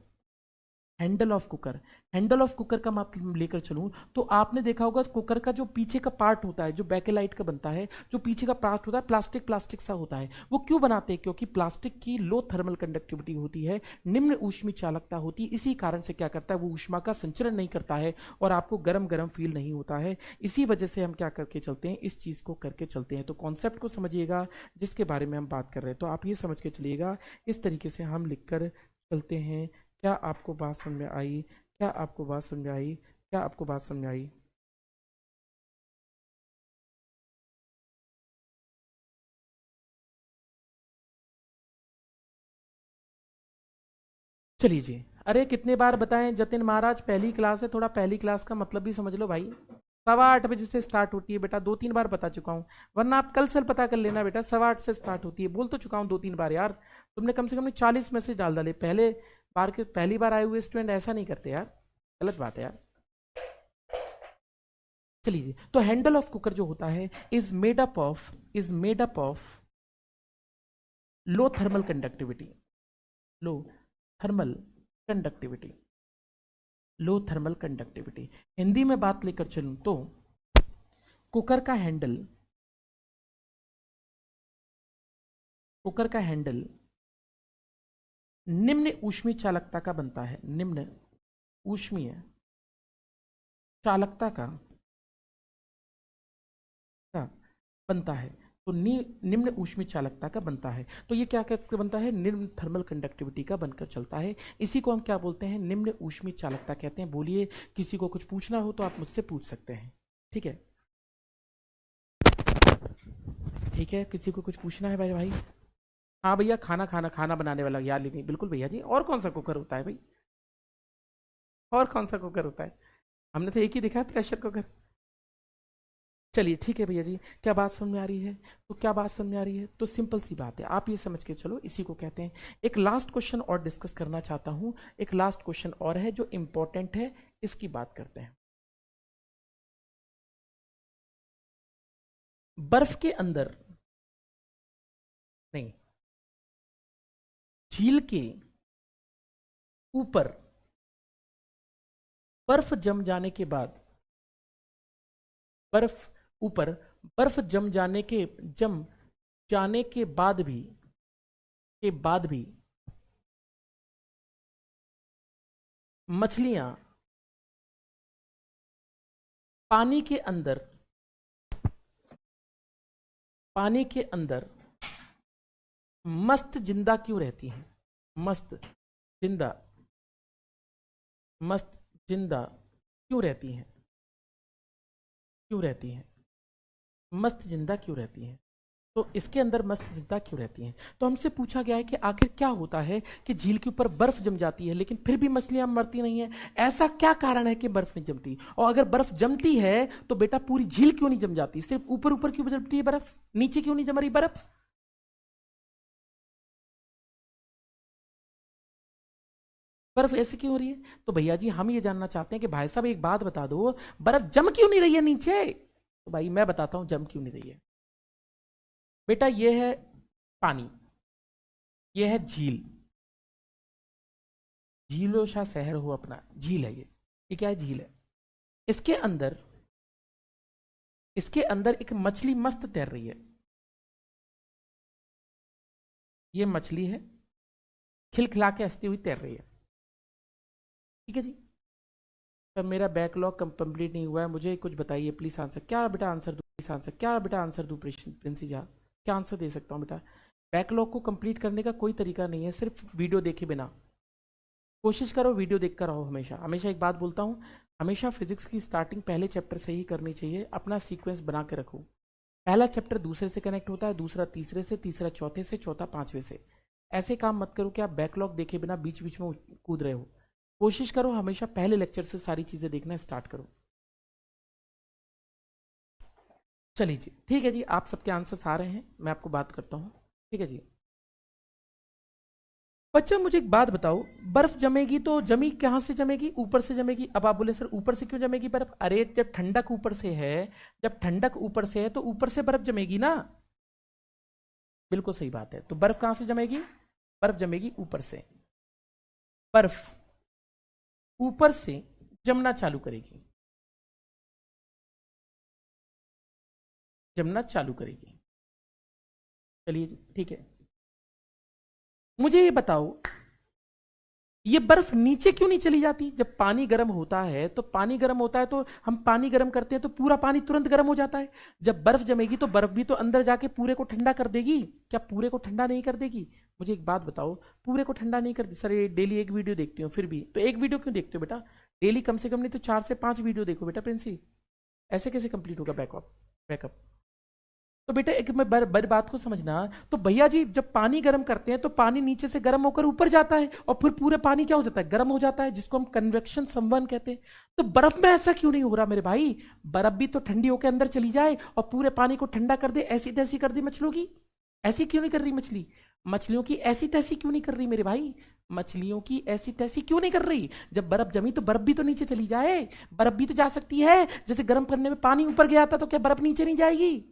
handle of cooker, handle of cooker का मतलब लेकर चलूं तो आपने देखा होगा कुकर का जो पीछे का पार्ट होता है, जो बैकेलाइट का बनता है, जो पीछे का पार्ट होता है, प्लास्टिक प्लास्टिक सा होता है। वो क्यों बनाते हैं, क्योंकि प्लास्टिक की लो थर्मल कंडक्टिविटी होती है, निम्न ऊष्मी चालकता होती है, इसी कारण से क्या करता है, वो ऊष्मा का संचरण नहीं करता है और आपको गर्म गर्म फील नहीं होता है। इसी वजह से हम क्या करके चलते हैं, इस चीज को करके चलते हैं। तो कॉन्सेप्ट को समझिएगा जिसके बारे में हम बात कर रहे हैं, तो आप ये समझ के चलिएगा, इस तरीके से हम लिखकर चलते हैं। क्या आपको बात समझ में आई, क्या आपको बात समझ में आई, क्या आपको बात समझ में आई? चलिए जी। अरे कितने बार बताएं जतिन महाराज, पहली क्लास है, थोड़ा पहली क्लास का मतलब भी समझ लो भाई। 8:15 से स्टार्ट होती है बेटा, 2-3 बार बता चुका हूँ, वरना आप कल से पता कर लेना बेटा, 8:15 से स्टार्ट होती है, बोल तो चुका हूँ 2-3 बार यार। तुमने कम से कम 40 मैसेज डाल डाले, पहले बार के पहली बार आए हुए स्टूडेंट ऐसा नहीं करते यार, गलत बात है यार। चलिए, तो हैंडल ऑफ कुकर जो होता है is made up of low thermal conductivity, low thermal conductivity, low thermal conductivity. Hindi में बात लेकर चलूं तो कुकर का हैंडल, कुकर का हैंडल निम्न ऊष्मीय चालकता का बनता है, निम्न ऊष्मीय चालकता का बनता है। तो निम्न ऊष्मीय चालकता का बनता है, तो ये क्या करके बनता है, निम्न थर्मल कंडक्टिविटी का बनकर चलता है। इसी को हम क्या बोलते हैं, निम्न ऊष्मीय चालकता कहते हैं। बोलिए, किसी को कुछ पूछना हो तो आप मुझसे पूछ सकते हैं, ठीक है? ठीक है, किसी को कुछ पूछना है भाई? भाई हाँ भैया, खाना खाना खाना बनाने वाला याद नहीं, बिल्कुल भैया जी। और कौन सा कुकर होता है भाई, और कौन सा कुकर होता है? हमने तो एक ही देखा है, प्रेशर कुकर। चलिए ठीक है भैया जी, क्या बात समझ में आ रही है? तो क्या बात समझ में आ रही है, तो सिंपल सी बात है, आप ये समझ के चलो, इसी को कहते हैं। एक लास्ट क्वेश्चन और डिस्कस करना चाहता हूं, एक लास्ट क्वेश्चन और है जो इंपॉर्टेंट है, इसकी बात करते हैं। बर्फ के अंदर, नहीं, झील के ऊपर बर्फ जम जाने के बाद, बर्फ ऊपर बर्फ जम जाने के बाद भी मछलियां पानी के अंदर, पानी के अंदर मस्त जिंदा क्यों रहती हैं, मस्त जिंदा, मस्त जिंदा क्यों रहती हैं, क्यों रहती हैं, मस्त जिंदा क्यों रहती हैं? तो इसके अंदर मस्त जिंदा क्यों रहती हैं? तो हमसे पूछा गया है कि आखिर क्या होता है कि झील के ऊपर बर्फ जम जाती है लेकिन फिर भी मछलियां मरती नहीं है, ऐसा क्या कारण है कि बर्फ नहीं जमती? और अगर बर्फ जमती है तो बेटा पूरी झील क्यों नहीं जम जाती, सिर्फ ऊपर ऊपर क्यों जमती है बर्फ, नीचे क्यों नहीं जम रही बर्फ? बर्फ ऐसे क्यों हो रही है? तो भैया जी हम ये जानना चाहते हैं कि भाई साहब एक बात बता दो, बर्फ जम क्यों नहीं रही है नीचे? तो भाई मैं बताता हूं जम क्यों नहीं रही है। बेटा ये है पानी, ये है झील, झीलो शाह शहर हो अपना, झील है ये क्या है, झील है। इसके अंदर, इसके अंदर एक मछली मस्त तैर रही है, ये मछली है, खिलखिला के हंसती हुई तैर रही है, ठीक है जी। पर मेरा बैकलॉग कंप्लीट नहीं हुआ है, मुझे कुछ बताइए प्लीज आंसर, क्या बेटा आंसर दूं, प्लीज आंसर, क्या बेटा आंसर दूं प्रिंसी झा, क्या आंसर दे सकता हूँ बेटा? बैकलॉग को कंप्लीट करने का कोई तरीका नहीं है सिर्फ वीडियो देखे बिना, कोशिश करो वीडियो देखकर रहो, हमेशा हमेशा एक बात बोलता हूँ, हमेशा फिजिक्स की स्टार्टिंग पहले चैप्टर से ही करनी चाहिए, अपना सीक्वेंस बना के रखो। पहला चैप्टर दूसरे से कनेक्ट होता है, दूसरा तीसरे से, तीसरा चौथे से, चौथा पांचवे से। ऐसे काम मत करो कि आप बैकलॉग देखे बिना बीच बीच में कूद रहे हो। कोशिश करो हमेशा पहले लेक्चर से सारी चीजें देखना स्टार्ट करो। चलिए जी, ठीक है जी, आप सबके आंसर्स आ रहे हैं, मैं आपको बात करता हूँ। ठीक है जी बच्चा, मुझे एक बात बताओ, बर्फ जमेगी तो जमी कहां से जमेगी? ऊपर से जमेगी। अब आप बोले सर ऊपर से क्यों जमेगी बर्फ? अरे जब ठंडक ऊपर से है, जब ठंडक ऊपर से है तो ऊपर से बर्फ जमेगी ना। बिल्कुल सही बात है। तो बर्फ कहां से जमेगी? बर्फ जमेगी ऊपर से। बर्फ ऊपर से जमना चालू करेगी, जमना चालू करेगी। चलिए जी, ठीक है। मुझे ये बताओ, ये बर्फ नीचे क्यों नहीं चली जाती? जब पानी गर्म होता है तो पानी गर्म होता है, तो हम पानी गर्म करते हैं तो पूरा पानी तुरंत गर्म हो जाता है। जब बर्फ जमेगी तो बर्फ भी तो अंदर जाके पूरे को ठंडा कर देगी। क्या पूरे को ठंडा नहीं कर देगी? मुझे एक बात बताओ, पूरे को ठंडा नहीं कर दे? सर ये डेली एक वीडियो देखती हूँ, फिर भी तो एक वीडियो क्यों देखते हो बेटा? डेली कम से कम नहीं तो 4 से 5 वीडियो देखो बेटा प्रिंसी। ऐसे कैसे कंप्लीट होगा बैकअप? बैकअप तो बेटा एक मैं बड़ी बात को समझना। तो भैया जी जब पानी गर्म करते हैं तो पानी नीचे से गर्म होकर ऊपर जाता है और फिर पूरे पानी क्या हो जाता है? गर्म हो जाता है, जिसको हम कन्वेक्शन संवहन कहते हैं। तो बर्फ में ऐसा क्यों नहीं हो रहा मेरे भाई? बर्फ भी तो ठंडी होकर अंदर चली जाए और पूरे पानी को ठंडा कर दे, ऐसी तैसी कर दी मछलियों की। ऐसी क्यों नहीं कर रही मछली? मछलियों की ऐसी तैसी क्यों नहीं कर रही मेरे भाई? मछलियों की ऐसी तैसी क्यों नहीं कर रही? जब बर्फ जमी तो बर्फ भी तो नीचे चली जाए। बर्फ भी तो जा सकती है। जैसे गर्म करने में पानी ऊपर गया था तो क्या बर्फ नीचे नहीं जाएगी?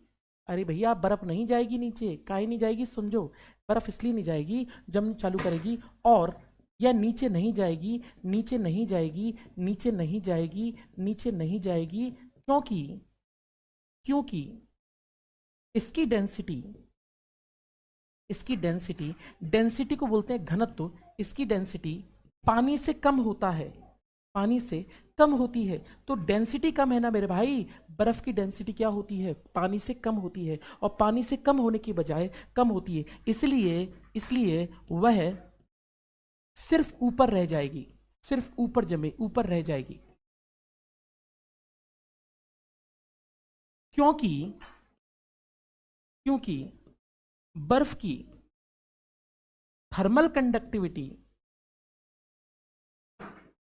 अरे भैया बर्फ नहीं जाएगी नीचे, काहे नहीं जाएगी? समझो, बर्फ इसलिए नहीं जाएगी, जम चालू करेगी और या नीचे नहीं जाएगी, नीचे नहीं जाएगी, नीचे नहीं जाएगी, नीचे नहीं जाएगी, क्योंकि क्योंकि इसकी डेंसिटी, इसकी डेंसिटी, डेंसिटी को बोलते हैं घनत्व। इसकी डेंसिटी पानी से कम होता है, पानी से कम होती है। तो डेंसिटी कम है ना मेरे भाई। बर्फ की डेंसिटी क्या होती है? पानी से कम होती है, और पानी से कम होने की बजाय कम होती है। इसलिए इसलिए वह सिर्फ ऊपर रह जाएगी, सिर्फ ऊपर जमे, ऊपर रह जाएगी। क्योंकि क्योंकि बर्फ की थर्मल कंडक्टिविटी,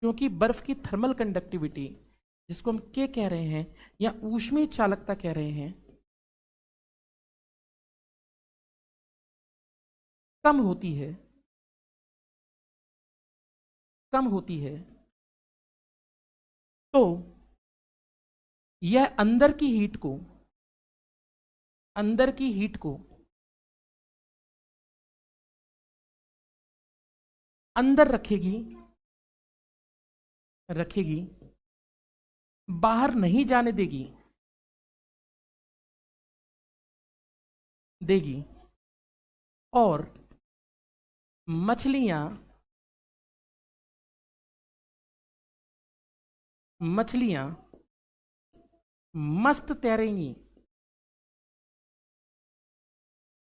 क्योंकि बर्फ की थर्मल कंडक्टिविटी, जिसको हम क्या कह रहे हैं या ऊष्मीय चालकता कह रहे हैं, कम होती है, कम होती है। तो यह अंदर की हीट को, अंदर की हीट को अंदर रखेगी, रखेगी, बाहर नहीं जाने देगी, देगी। और मछलियां, मछलियां मस्त तैरेंगी,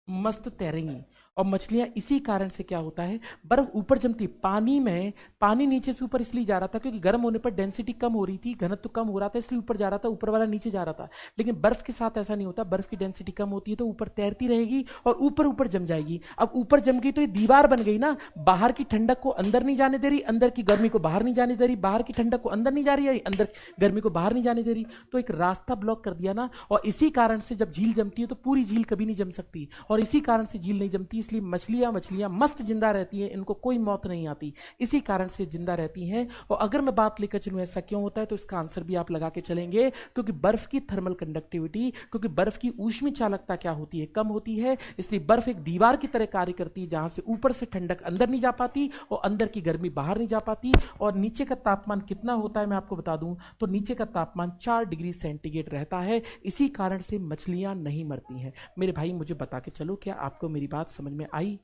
मस्त तैरेंगी। और मछलियां इसी कारण से क्या होता है, बर्फ ऊपर जमती पानी में, पानी नीचे से ऊपर इसलिए जा रहा था क्योंकि गर्म होने पर डेंसिटी कम हो रही थी, घनत्व कम हो रहा था, इसलिए ऊपर जा रहा था, ऊपर वाला नीचे जा रहा था। लेकिन बर्फ के साथ ऐसा नहीं होता, बर्फ की डेंसिटी कम होती है तो ऊपर तैरती रहेगी और ऊपर ऊपर जम जाएगी। अब ऊपर जम गई तो ये दीवार बन गई ना, बाहर की ठंडक को अंदर नहीं जाने दे रही, अंदर की गर्मी को बाहर नहीं जाने दे रही, बाहर की ठंडक को अंदर नहीं जा रही है, अंदर गर्मी को बाहर नहीं जाने दे रही। तो एक रास्ता ब्लॉक कर दिया ना। और इसी कारण से जब झील जमती है तो पूरी झील कभी नहीं जम सकती, और इसी कारण से झील नहीं जमती। इसलिए मछलियां मस्त जिंदा रहती हैं, इनको कोई मौत नहीं आती, इसी कारण से जिंदा रहती हैं। और अगर मैं बात लेकर चलूं ऐसा क्यों होता है, तो इसका आंसर भी आप लगा के चलेंगे, क्योंकि बर्फ की थर्मल कंडक्टिविटी, क्योंकि बर्फ की ऊष्मीय चालकता क्या होती है, कम होती है। इसलिए बर्फ एक दीवार की तरह कार्य करती है, जहां से ऊपर से ठंडक अंदर नहीं जा पाती और अंदर की गर्मी बाहर नहीं जा पाती। और नीचे का तापमान कितना होता है मैं आपको बता दूं, तो नीचे का तापमान 4 डिग्री सेंटीग्रेड रहता है। इसी कारण से मछलियां नहीं मरती हैं। मेरे भाई मुझे बता के चलो, क्या आपको मेरी बात समझ में आई?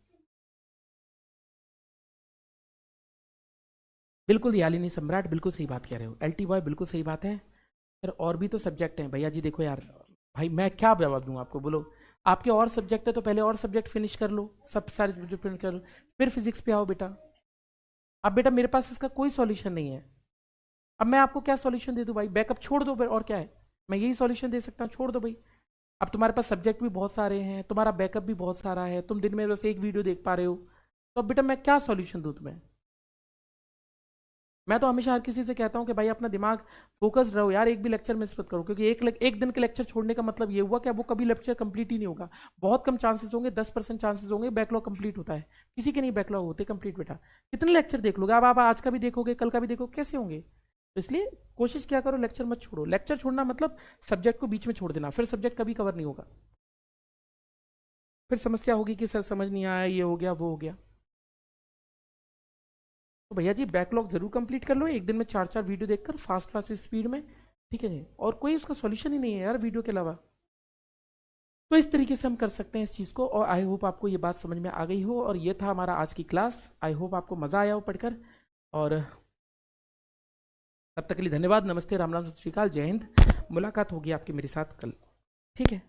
बिल्कुल यालिनी सम्राट, बिल्कुल सही बात कह रहे हो। एलटी बॉय, बिल्कुल सही बात है। सर और भी तो सब्जेक्ट हैं भैया जी, देखो यार, भाई मैं क्या जवाब दूं आपको, बोलो। आपके और सब्जेक्ट है तो पहले और सब्जेक्ट फिनिश कर लो, सब सारे सब्जेक्ट फिनिश कर लो, फिर फिजिक्स पे आओ बेटा। अब बेटा मेरे पास इसका कोई सॉल्यूशन नहीं है। अब मैं आपको क्या सॉल्यूशन दे दूं भाई, बैकअप छोड़ दो फिर, और क्या है, मैं यही सॉल्यूशन दे सकता हूँ, छोड़ दो भाई। अब तुम्हारे पास सब्जेक्ट भी बहुत सारे हैं, तुम्हारा बैकअप भी बहुत सारा है, तुम दिन में बस एक वीडियो देख पा रहे हो, तो अब बेटा मैं क्या सॉल्यूशन दूं तुम्हें। मैं तो हमेशा हर किसी से कहता हूं कि भाई अपना दिमाग फोकस्ड रहो यार, एक भी लेक्चर मिस मत करो, क्योंकि एक दिन के लेक्चर छोड़ने का मतलब ये हुआ कि अब वो कभी लेक्चर कंप्लीट ही नहीं होगा। बहुत कम चांसेस होंगे, 10% चांसेस होंगे बैकलॉग कंप्लीट होता है, किसी के नहीं बैकलॉग होते कंप्लीट बेटा। कितने लेक्चर देख लोगे अब, आप आज का भी देखोगे कल का भी देखोगे, कैसे होंगे। तो इसलिए कोशिश क्या करो, लेक्चर मत छोड़ो। लेक्चर छोड़ना मतलब सब्जेक्ट को बीच में छोड़ देना, फिर सब्जेक्ट कभी कवर नहीं होगा, फिर समस्या होगी कि सर समझ नहीं आया, ये हो गया वो हो गया। तो भैया जी बैकलॉग जरूर कंप्लीट कर लो, एक दिन में 4-4 वीडियो देखकर फास्ट फास्ट स्पीड में, ठीक है जी। और कोई उसका सॉल्यूशन ही नहीं है यार वीडियो के अलावा। तो इस तरीके से हम कर सकते हैं इस चीज़ को, और आई होप आपको ये बात समझ में आ गई हो, और ये था हमारा आज की क्लास। आई होप आपको मज़ा आया हो पढ़कर, और तब तक के लिए धन्यवाद। नमस्ते, राम राम, सत श्रीकाल, जय हिंद। मुलाकात होगी आपकी मेरे साथ कल, ठीक है।